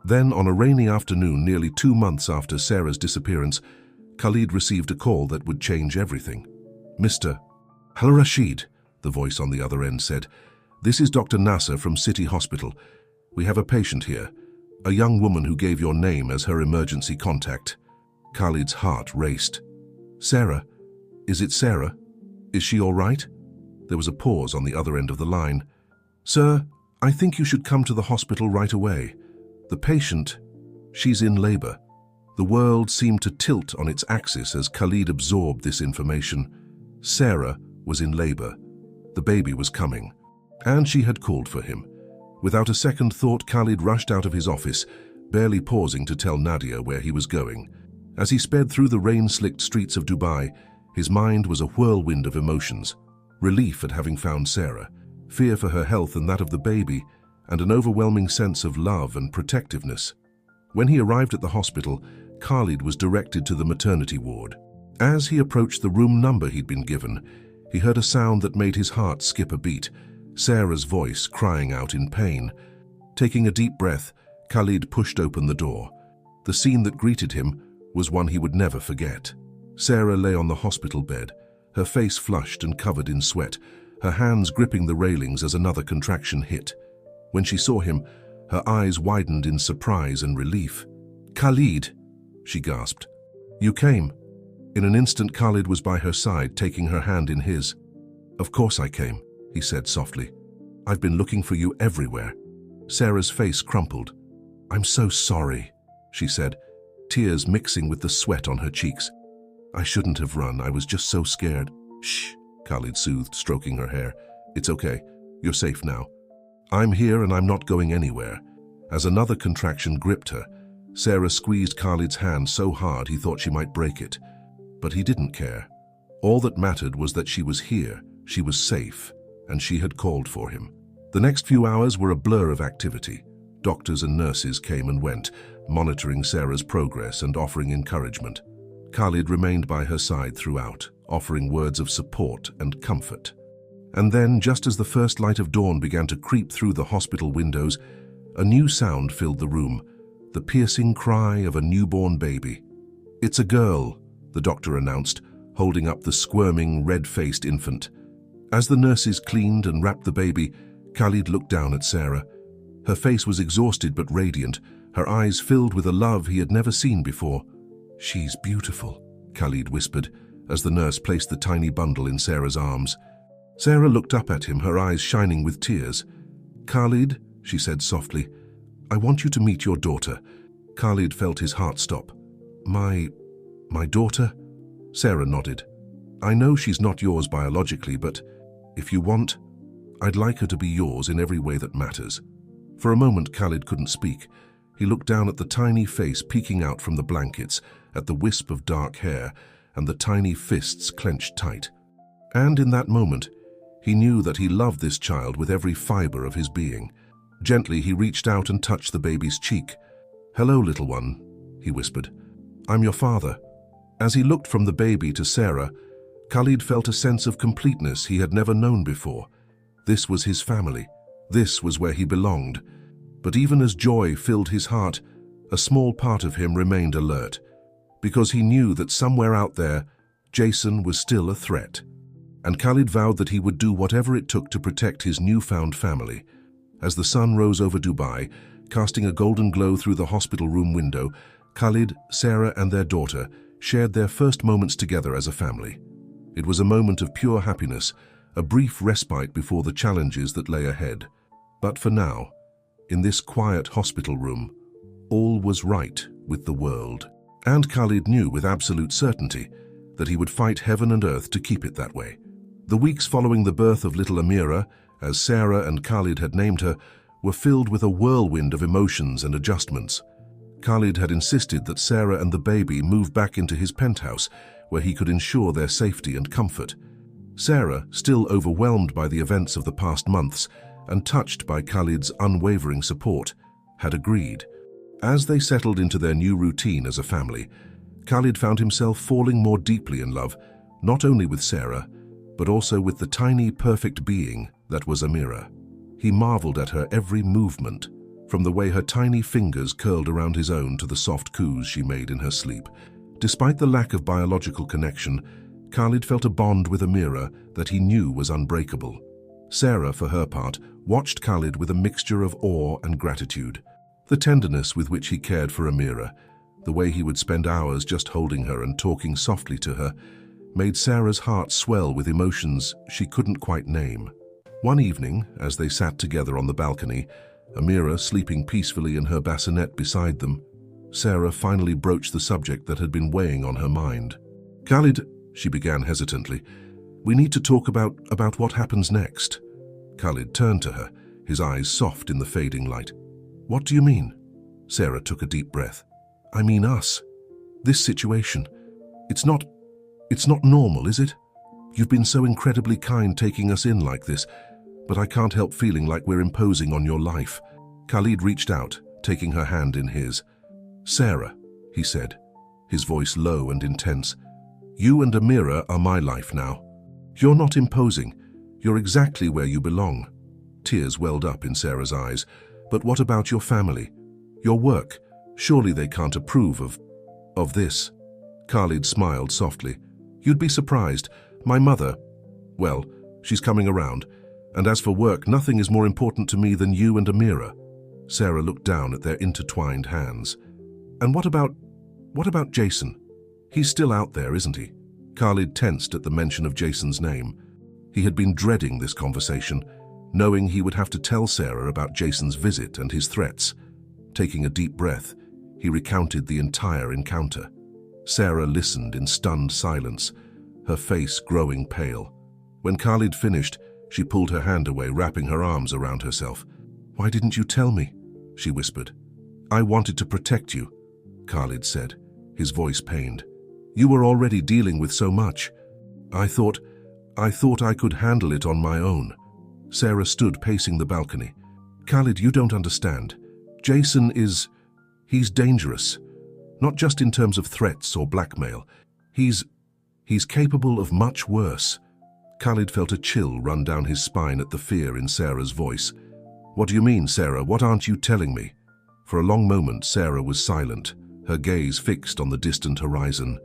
Then, on a rainy afternoon nearly 2 months after Sarah's disappearance, Khalid received a call that would change everything. "Mr. Al-Rashid," the voice on the other end said, "this is Dr. Nasser from City Hospital. We have a patient here, a young woman who gave your name as her emergency contact." Khalid's heart raced. "Sarah? Is it Sarah? Is she all right?" There was a pause on the other end of the line. "Sir, I think you should come to the hospital right away. The patient, she's in labor." The world seemed to tilt on its axis as Khalid absorbed this information. Sarah was in labor. The baby was coming, and she had called for him. Without a second thought, Khalid rushed out of his office, barely pausing to tell Nadia where he was going. As he sped through the rain-slicked streets of Dubai, his mind was a whirlwind of emotions. Relief at having found Sarah, fear for her health and that of the baby, and an overwhelming sense of love and protectiveness. When he arrived at the hospital, Khalid was directed to the maternity ward. As he approached the room number he'd been given, he heard a sound that made his heart skip a beat, Sarah's voice crying out in pain. Taking a deep breath, Khalid pushed open the door. The scene that greeted him was one he would never forget. Sarah lay on the hospital bed, her face flushed and covered in sweat, her hands gripping the railings as another contraction hit. When she saw him, her eyes widened in surprise and relief. "Khalid," she gasped. "You came." In an instant, Khalid was by her side, taking her hand in his. "Of course I came," he said softly. "I've been looking for you everywhere." Sarah's face crumpled. "I'm so sorry," she said, tears mixing with the sweat on her cheeks. "I shouldn't have run. I was just so scared." "Shh," Khalid soothed, stroking her hair. "It's okay. You're safe now. I'm here and I'm not going anywhere." As another contraction gripped her, Sarah squeezed Khalid's hand so hard he thought she might break it. But he didn't care. All that mattered was that she was here, she was safe, and she had called for him. The next few hours were a blur of activity. Doctors and nurses came and went, monitoring Sarah's progress and offering encouragement. Khalid remained by her side throughout, offering words of support and comfort. And then, just as the first light of dawn began to creep through the hospital windows, a new sound filled the room, the piercing cry of a newborn baby. "It's a girl," the doctor announced, holding up the squirming, red-faced infant. As the nurses cleaned and wrapped the baby, Khalid looked down at Sarah. Her face was exhausted but radiant, her eyes filled with a love he had never seen before. "She's beautiful," Khalid whispered, as the nurse placed the tiny bundle in Sarah's arms. Sarah looked up at him, her eyes shining with tears. "Khalid," she said softly, "I want you to meet your daughter." Khalid felt his heart stop. My daughter?" Sarah nodded. "I know she's not yours biologically, but if you want, I'd like her to be yours in every way that matters." For a moment, Khalid couldn't speak. He looked down at the tiny face peeking out from the blankets, at the wisp of dark hair, and the tiny fists clenched tight. And in that moment, he knew that he loved this child with every fiber of his being. Gently, he reached out and touched the baby's cheek. "Hello, little one," he whispered. "I'm your father." As he looked from the baby to Sarah, Khalid felt a sense of completeness he had never known before. This was his family. This was where he belonged. But even as joy filled his heart, a small part of him remained alert, because he knew that somewhere out there, Jason was still a threat. And Khalid vowed that he would do whatever it took to protect his newfound family. As the sun rose over Dubai, casting a golden glow through the hospital room window, Khalid, Sarah, and their daughter shared their first moments together as a family. It was a moment of pure happiness, a brief respite before the challenges that lay ahead. But for now, in this quiet hospital room, all was right with the world. And Khalid knew with absolute certainty that he would fight heaven and earth to keep it that way. The weeks following the birth of little Amira, as Sarah and Khalid had named her, were filled with a whirlwind of emotions and adjustments. Khalid had insisted that Sarah and the baby move back into his penthouse, where he could ensure their safety and comfort. Sarah, still overwhelmed by the events of the past months and touched by Khalid's unwavering support, had agreed. As they settled into their new routine as a family, Khalid found himself falling more deeply in love, not only with Sarah, but also with the tiny, perfect being that was Amira. He marveled at her every movement, from the way her tiny fingers curled around his own to the soft coos she made in her sleep. Despite the lack of biological connection, Khalid felt a bond with Amira that he knew was unbreakable. Sarah, for her part, watched Khalid with a mixture of awe and gratitude. The tenderness with which he cared for Amira, the way he would spend hours just holding her and talking softly to her, made Sarah's heart swell with emotions she couldn't quite name. One evening, as they sat together on the balcony, Amira sleeping peacefully in her bassinet beside them, Sarah finally broached the subject that had been weighing on her mind. "Khalid," she began hesitantly, "we need to talk about what happens next." Khalid turned to her, his eyes soft in the fading light. "What do you mean?" Sarah took a deep breath. "I mean us. This situation. It's not normal, is it? You've been so incredibly kind taking us in like this, but I can't help feeling like we're imposing on your life." Khalid reached out, taking her hand in his. "Sarah," he said, his voice low and intense, "you and Amira are my life now. You're not imposing. You're exactly where you belong." Tears welled up in Sarah's eyes. "But what about your family? Your work? Surely they can't approve of this." Khalid smiled softly. "You'd be surprised. My mother, well, she's coming around. And as for work, nothing is more important to me than you and Amira." Sarah looked down at their intertwined hands. "And what about Jason? He's still out there, isn't he?" Khalid tensed at the mention of Jason's name. He had been dreading this conversation, knowing he would have to tell Sarah about Jason's visit and his threats. Taking a deep breath, he recounted the entire encounter. Sarah listened in stunned silence, her face growing pale. When Khalid finished, she pulled her hand away, wrapping her arms around herself. "Why didn't you tell me?" she whispered. "I wanted to protect you," Khalid said, his voice pained. "You were already dealing with so much. I thought I could handle it on my own." Sarah stood pacing the balcony. "Khalid, you don't understand. Jason he's dangerous. Not just in terms of threats or blackmail. He's capable of much worse. Khalid felt a chill run down his spine at the fear in Sarah's voice. What do you mean, Sarah? What aren't you telling me? For a long moment, Sarah was silent, her gaze fixed on the distant horizon.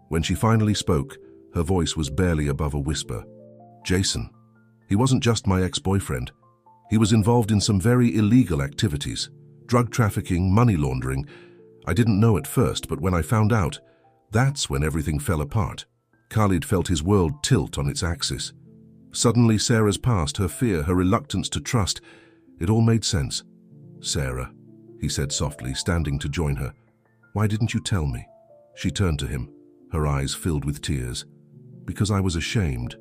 When she finally spoke, her voice was barely above a whisper. Jason. He wasn't just my ex-boyfriend. He was involved in some very illegal activities. Drug trafficking, money laundering. I didn't know at first, but when I found out, that's when everything fell apart. Khalid felt his world tilt on its axis. Suddenly, Sarah's past, her fear, her reluctance to trust, it all made sense. Sarah, he said softly, standing to join her. Why didn't you tell me? She turned to him, her eyes filled with tears. Because I was ashamed.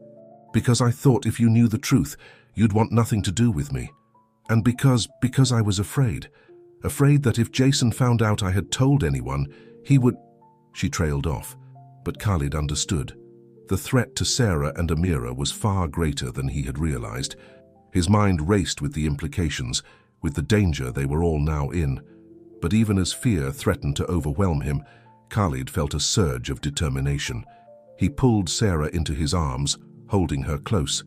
Because I thought if you knew the truth, you'd want nothing to do with me. And because I was afraid. Afraid that if Jason found out I had told anyone, he would... She trailed off, but Khalid understood. The threat to Sarah and Amira was far greater than he had realized. His mind raced with the implications, with the danger they were all now in. But even as fear threatened to overwhelm him, Khalid felt a surge of determination. He pulled Sarah into his arms, holding her close.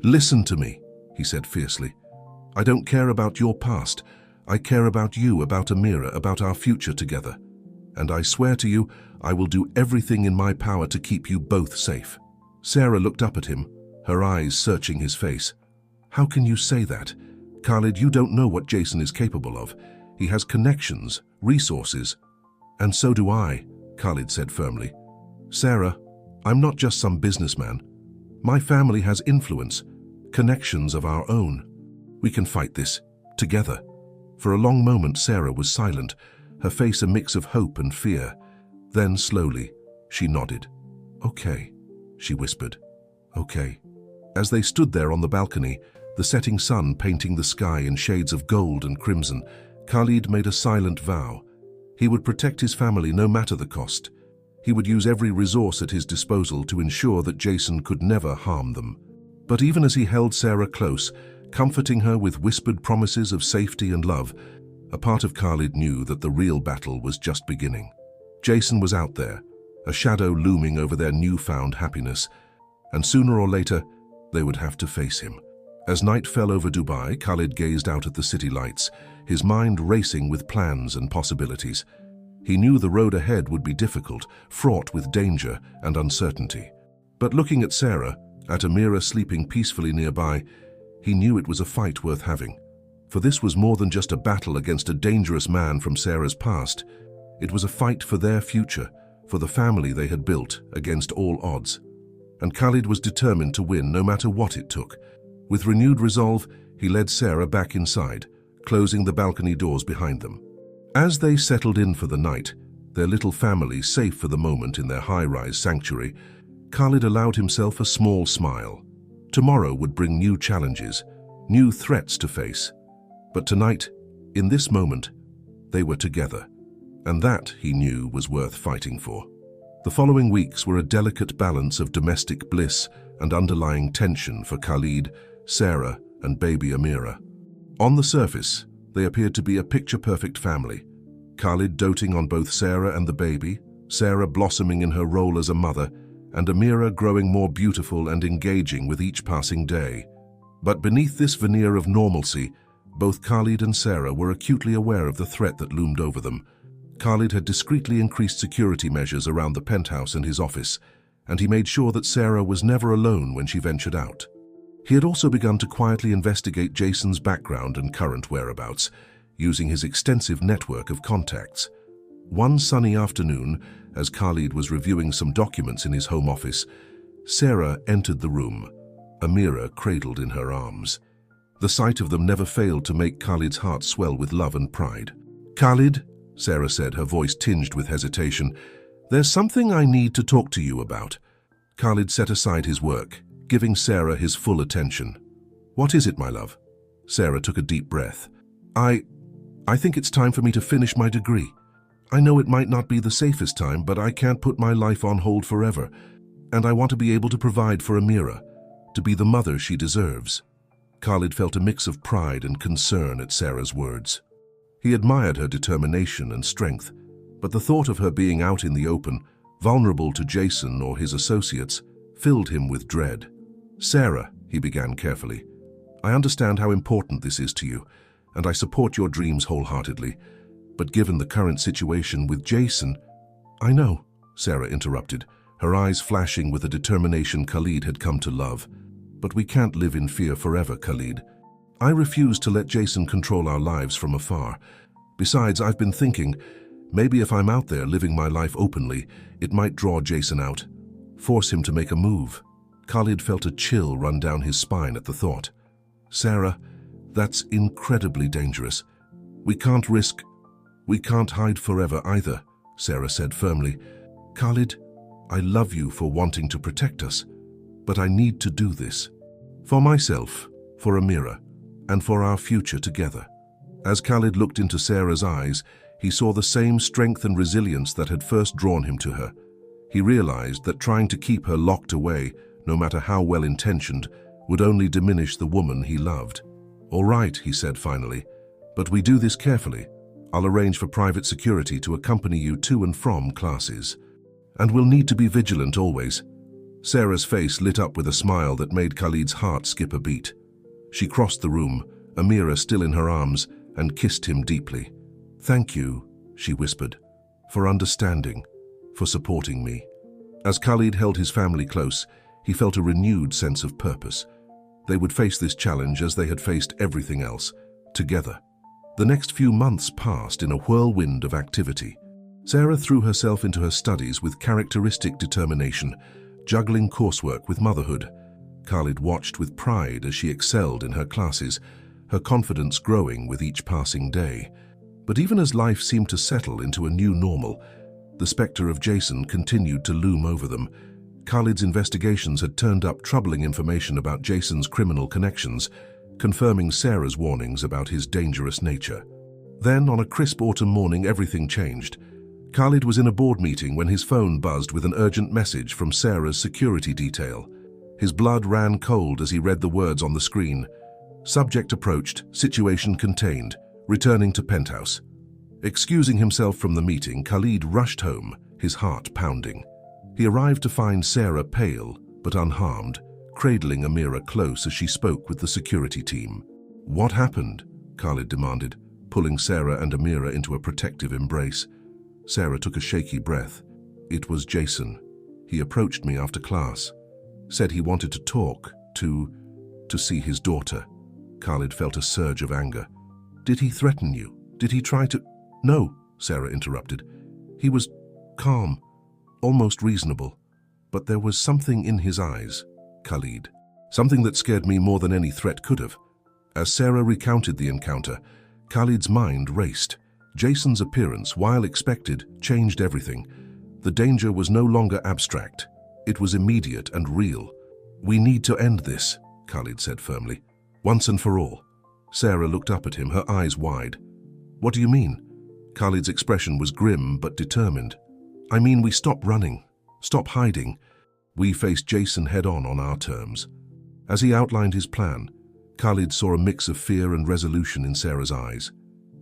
Listen to me, he said fiercely. I don't care about your past. I care about you, about Amira, about our future together. And I swear to you, I will do everything in my power to keep you both safe. Sarah looked up at him, her eyes searching his face. How can you say that? Khalid, you don't know what Jason is capable of. He has connections, resources. And so do I, Khalid said firmly. Sarah, I'm not just some businessman. My family has influence, connections of our own. We can fight this, together. For a long moment, Sarah was silent, her face a mix of hope and fear. Then, slowly, she nodded. Okay, she whispered. Okay. As they stood there on the balcony, the setting sun painting the sky in shades of gold and crimson, Khalid made a silent vow. He would protect his family no matter the cost. He would use every resource at his disposal to ensure that Jason could never harm them. But even as he held Sarah close, comforting her with whispered promises of safety and love, a part of Khalid knew that the real battle was just beginning. Jason was out there, a shadow looming over their newfound happiness, and sooner or later, they would have to face him. As night fell over Dubai, Khalid gazed out at the city lights, his mind racing with plans and possibilities. He knew the road ahead would be difficult, fraught with danger and uncertainty. But looking at Sarah, at Amira sleeping peacefully nearby, he knew it was a fight worth having. For this was more than just a battle against a dangerous man from Sarah's past. It was a fight for their future, for the family they had built against all odds. And Khalid was determined to win no matter what it took. With renewed resolve, he led Sarah back inside, closing the balcony doors behind them. As they settled in for the night, their little family safe for the moment in their high-rise sanctuary, Khalid allowed himself a small smile. Tomorrow would bring new challenges, new threats to face. But tonight, in this moment, they were together. And that, he knew, was worth fighting for. The following weeks were a delicate balance of domestic bliss and underlying tension for Khalid, Sarah, and baby Amira. On the surface, they appeared to be a picture-perfect family. Khalid doting on both Sarah and the baby, Sarah blossoming in her role as a mother, and Amira growing more beautiful and engaging with each passing day. But beneath this veneer of normalcy, both Khalid and Sarah were acutely aware of the threat that loomed over them. Khalid had discreetly increased security measures around the penthouse and his office, and he made sure that Sarah was never alone when she ventured out. He had also begun to quietly investigate Jason's background and current whereabouts, using his extensive network of contacts. One sunny afternoon, as Khalid was reviewing some documents in his home office, Sarah entered the room, Amira cradled in her arms. The sight of them never failed to make Khalid's heart swell with love and pride. "Khalid," Sarah said, her voice tinged with hesitation, "there's something I need to talk to you about." Khalid set aside his work, giving Sarah his full attention. "What is it, my love?" Sarah took a deep breath. I think it's time for me to finish my degree. I know it might not be the safest time, but I can't put my life on hold forever. And I want to be able to provide for Amira, to be the mother she deserves." Khalid felt a mix of pride and concern at Sarah's words. He admired her determination and strength, but the thought of her being out in the open, vulnerable to Jason or his associates, filled him with dread. "Sarah," he began carefully, "I understand how important this is to you, and I support your dreams wholeheartedly. But given the current situation with Jason—" "I know," Sarah interrupted, her eyes flashing with a determination Khalid had come to love. "But we can't live in fear forever, Khalid. I refuse to let Jason control our lives from afar. Besides, I've been thinking, maybe if I'm out there living my life openly, it might draw Jason out, force him to make a move." Khalid felt a chill run down his spine at the thought. "Sarah, that's incredibly dangerous. We can't hide forever either," Sarah said firmly. "Khalid, I love you for wanting to protect us, but I need to do this. For myself, for Amira, and for our future together." As Khalid looked into Sarah's eyes, he saw the same strength and resilience that had first drawn him to her. He realized that trying to keep her locked away, no matter how well-intentioned, would only diminish the woman he loved. "All right," he said finally, "but we do this carefully. I'll arrange for private security to accompany you to and from classes. And we'll need to be vigilant always." Sarah's face lit up with a smile that made Khalid's heart skip a beat. She crossed the room, Amira still in her arms, and kissed him deeply. "Thank you," she whispered, "for understanding, for supporting me." As Khalid held his family close, he felt a renewed sense of purpose. They would face this challenge as they had faced everything else, together. The next few months passed in a whirlwind of activity. Sarah threw herself into her studies with characteristic determination, juggling coursework with motherhood. Khalid watched with pride as she excelled in her classes, her confidence growing with each passing day. But even as life seemed to settle into a new normal, the specter of Jason continued to loom over them. Khalid's investigations had turned up troubling information about Jason's criminal connections, confirming Sarah's warnings about his dangerous nature. Then, on a crisp autumn morning, everything changed. Khalid was in a board meeting when his phone buzzed with an urgent message from Sarah's security detail. His blood ran cold as he read the words on the screen. "Subject approached, situation contained, returning to penthouse." Excusing himself from the meeting, Khalid rushed home, his heart pounding. He arrived to find Sarah pale but unharmed, cradling Amira close as she spoke with the security team. "What happened?" Khalid demanded, pulling Sarah and Amira into a protective embrace. Sarah took a shaky breath. "It was Jason. He approached me after class. Said he wanted to talk, to see his daughter." Khalid felt a surge of anger. "Did he threaten you? Did he try to—" "No," Sarah interrupted. "He was calm, almost reasonable. But there was something in his eyes, Khalid. Something that scared me more than any threat could have." As Sarah recounted the encounter, Khalid's mind raced. Jason's appearance, while expected, changed everything. The danger was no longer abstract. It was immediate and real. "We need to end this," Khalid said firmly. "Once and for all." Sarah looked up at him, her eyes wide. "What do you mean?" Khalid's expression was grim but determined. "I mean we stop running, stop hiding. We face Jason head-on on our terms." As he outlined his plan, Khalid saw a mix of fear and resolution in Sarah's eyes.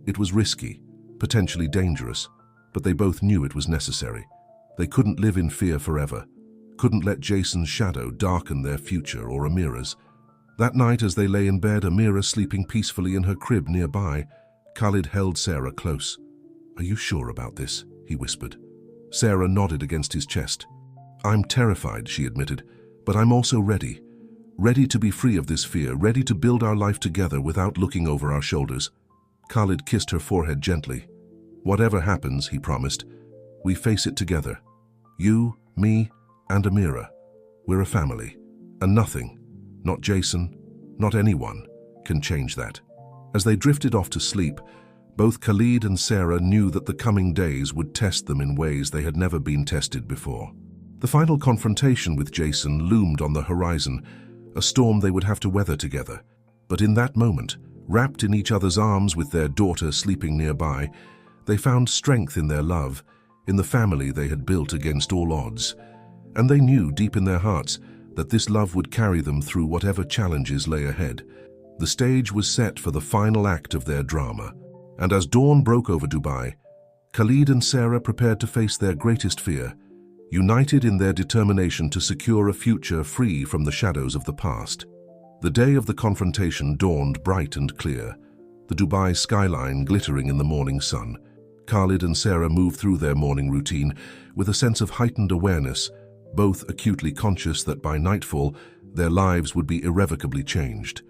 It was risky, potentially dangerous, but they both knew it was necessary. They couldn't live in fear forever, couldn't let Jason's shadow darken their future or Amira's. That night, as they lay in bed, Amira sleeping peacefully in her crib nearby, Khalid held Sarah close. "Are you sure about this?" he whispered. Sarah nodded against his chest. "I'm terrified," she admitted, "but I'm also ready. Ready to be free of this fear, ready to build our life together without looking over our shoulders." Khalid kissed her forehead gently. "Whatever happens," he promised, "we face it together. You, me, and Amira. We're a family, and nothing, not Jason, not anyone, can change that." As they drifted off to sleep, both Khalid and Sarah knew that the coming days would test them in ways they had never been tested before. The final confrontation with Jason loomed on the horizon, a storm they would have to weather together. But in that moment, wrapped in each other's arms with their daughter sleeping nearby, they found strength in their love, in the family they had built against all odds. And they knew deep in their hearts that this love would carry them through whatever challenges lay ahead. The stage was set for the final act of their drama. And as dawn broke over Dubai, Khalid and Sarah prepared to face their greatest fear, united in their determination to secure a future free from the shadows of the past. The day of the confrontation dawned bright and clear, the Dubai skyline glittering in the morning sun. Khalid and Sarah moved through their morning routine with a sense of heightened awareness, both acutely conscious that by nightfall their lives would be irrevocably changed.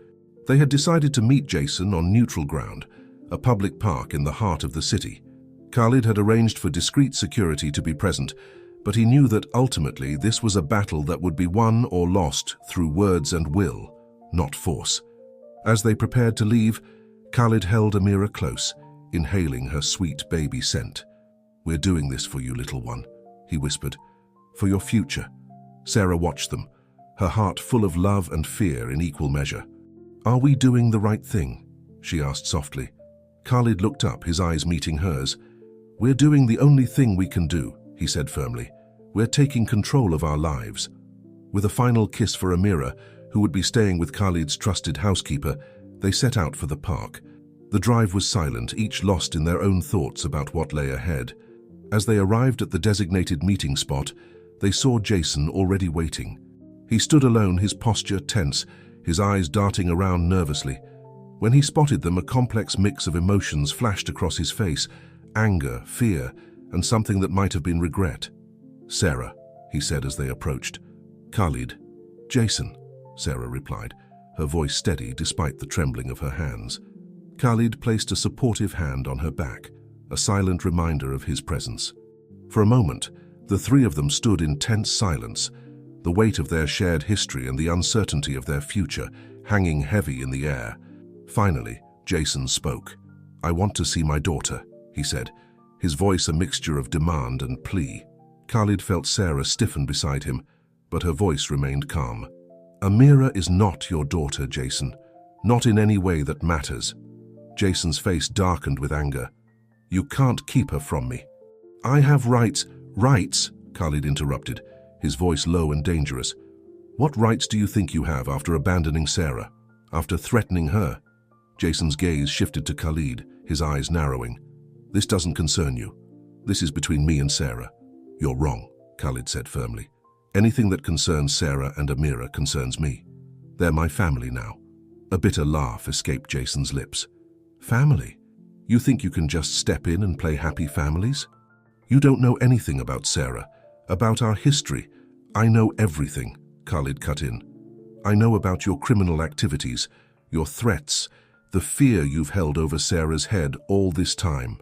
They had decided to meet Jason on neutral ground, a public park in the heart of the city. Khalid had arranged for discreet security to be present, but he knew that ultimately this was a battle that would be won or lost through words and will, not force. As they prepared to leave, Khalid held Amira close, inhaling her sweet baby scent. "We're doing this for you, little one," he whispered. "For your future." Sarah watched them, her heart full of love and fear in equal measure. "Are we doing the right thing?" she asked softly. Khalid looked up, his eyes meeting hers. "We're doing the only thing we can do," he said firmly. "We're taking control of our lives." With a final kiss for Amira, who would be staying with Khalid's trusted housekeeper, they set out for the park. The drive was silent, each lost in their own thoughts about what lay ahead. As they arrived at the designated meeting spot, they saw Jason already waiting. He stood alone, his posture tense, his eyes darting around nervously. When he spotted them, a complex mix of emotions flashed across his face: anger, fear, and something that might have been regret. "Sarah," he said as they approached. "Khalid." "Jason," Sarah replied, her voice steady despite the trembling of her hands. Khalid placed a supportive hand on her back, a silent reminder of his presence. For a moment, the three of them stood in tense silence, the weight of their shared history and the uncertainty of their future hanging heavy in the air. Finally, Jason spoke. "I want to see my daughter," he said, his voice a mixture of demand and plea. Khalid felt Sarah stiffen beside him, but her voice remained calm. "Amira is not your daughter, Jason. Not in any way that matters." Jason's face darkened with anger. "You can't keep her from me." "I have rights." "Rights?" Khalid interrupted, his voice low and dangerous. "What rights do you think you have after abandoning Sarah, after threatening her?" Jason's gaze shifted to Khalid, his eyes narrowing. "This doesn't concern you. This is between me and Sarah." "You're wrong," Khalid said firmly. "Anything that concerns Sarah and Amira concerns me. They're my family now." A bitter laugh escaped Jason's lips. "Family? You think you can just step in and play happy families? You don't know anything about Sarah, about our history." "I know everything," Khalid cut in. "I know about your criminal activities, your threats, the fear you've held over Sarah's head all this time.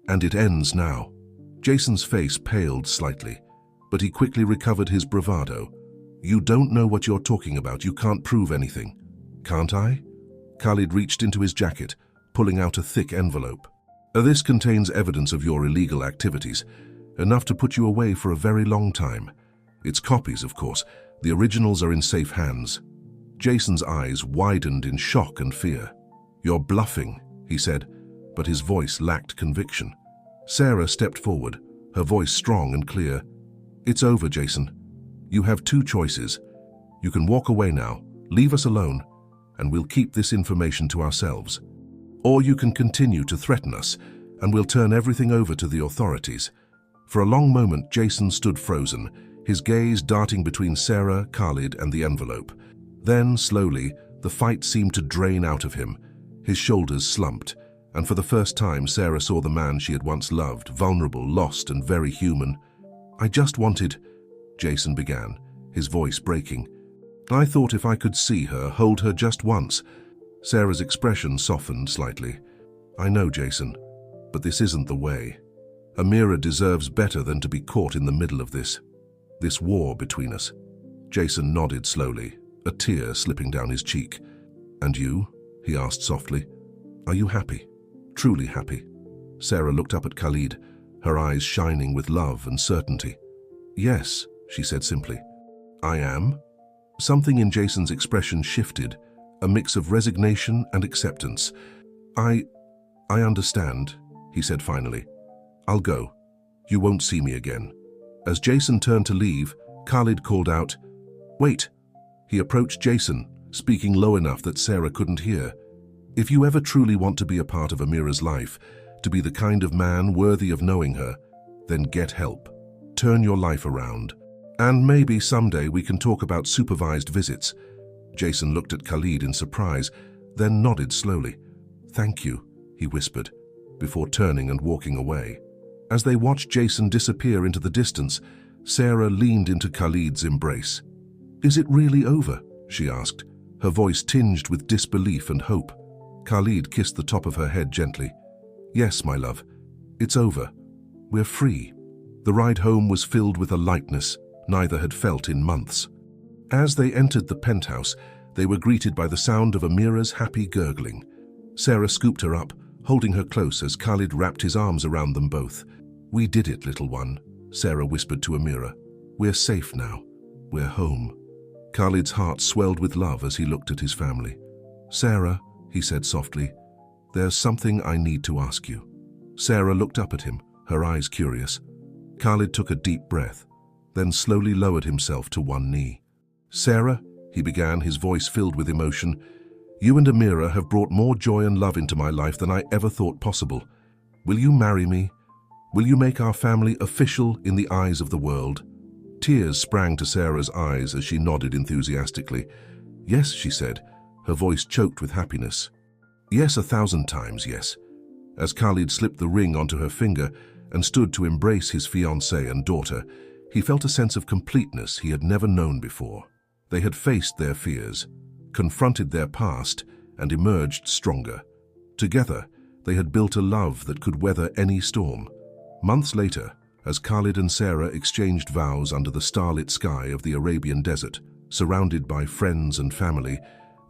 And it ends now." Jason's face paled slightly, but he quickly recovered his bravado. "You don't know what you're talking about. You can't prove anything." "Can't I?" Khalid reached into his jacket, pulling out a thick envelope. "This contains evidence of your illegal activities, enough to put you away for a very long time. It's copies, of course. The originals are in safe hands." Jason's eyes widened in shock and fear. "You're bluffing," he said, but his voice lacked conviction. Sarah stepped forward, her voice strong and clear. "It's over, Jason. You have two choices. You can walk away now, leave us alone, and we'll keep this information to ourselves. Or you can continue to threaten us, and we'll turn everything over to the authorities." For a long moment, Jason stood frozen, his gaze darting between Sarah, Khalid, and the envelope. Then, slowly, the fight seemed to drain out of him. His shoulders slumped, and for the first time Sarah saw the man she had once loved, vulnerable, lost, and very human. "I just wanted," Jason began, his voice breaking. "I thought if I could see her, hold her just once." Sarah's expression softened slightly. "I know, Jason, but this isn't the way. Amira deserves better than to be caught in the middle of this war between us." Jason nodded slowly, a tear slipping down his cheek. "And you?" he asked softly. "Are you happy? Truly happy?" Sarah looked up at Khalid, her eyes shining with love and certainty. "Yes," she said simply. "I am." Something in Jason's expression shifted, a mix of resignation and acceptance. I understand," he said finally. "I'll go. You won't see me again." As Jason turned to leave, Khalid called out, "Wait." He approached Jason, speaking low enough that Sarah couldn't hear. If you ever truly want to be a part of Amira's life, to be the kind of man worthy of knowing her, then get help. Turn your life around. And maybe someday we can talk about supervised visits. Jason looked at Khalid in surprise, then nodded slowly. "Thank you," he whispered, before turning and walking away. As they watched Jason disappear into the distance, Sarah leaned into Khalid's embrace. "Is it really over?" she asked, her voice tinged with disbelief and hope. Khalid kissed the top of her head gently. "Yes, my love. It's over. We're free." The ride home was filled with a lightness neither had felt in months. As they entered the penthouse, they were greeted by the sound of Amira's happy gurgling. Sarah scooped her up, holding her close as Khalid wrapped his arms around them both. "We did it, little one," Sarah whispered to Amira. "We're safe now. We're home." Khalid's heart swelled with love as he looked at his family. "Sarah," he said softly, "there's something I need to ask you." Sarah looked up at him, her eyes curious. Khalid took a deep breath, then slowly lowered himself to one knee. "Sarah," he began, his voice filled with emotion, "you and Amira have brought more joy and love into my life than I ever thought possible. Will you marry me? Will you make our family official in the eyes of the world?" Tears sprang to Sarah's eyes as she nodded enthusiastically. "Yes," she said, her voice choked with happiness. "Yes, 1,000 times yes." As Khalid slipped the ring onto her finger and stood to embrace his fiancée and daughter, he felt a sense of completeness he had never known before. They had faced their fears, confronted their past, and emerged stronger. Together, they had built a love that could weather any storm. Months later, as Khalid and Sarah exchanged vows under the starlit sky of the Arabian desert, surrounded by friends and family,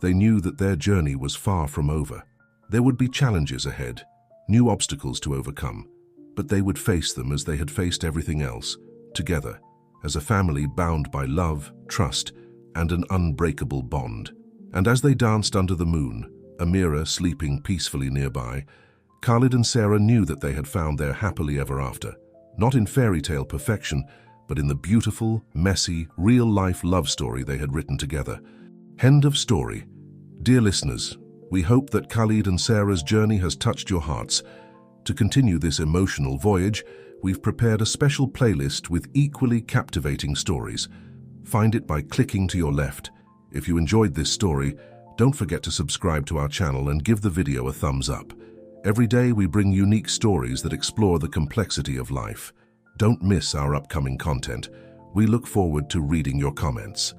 they knew that their journey was far from over. There would be challenges ahead, new obstacles to overcome, but they would face them as they had faced everything else, together, as a family bound by love, trust, and an unbreakable bond. And as they danced under the moon, Amira sleeping peacefully nearby, Khalid and Sarah knew that they had found their happily ever after, not in fairy tale perfection, but in the beautiful, messy, real-life love story they had written together. End of story. Dear listeners, we hope that Khalid and Sarah's journey has touched your hearts. To continue this emotional voyage, we've prepared a special playlist with equally captivating stories. Find it by clicking to your left. If you enjoyed this story, don't forget to subscribe to our channel and give the video a thumbs up. Every day we bring unique stories that explore the complexity of life. Don't miss our upcoming content. We look forward to reading your comments.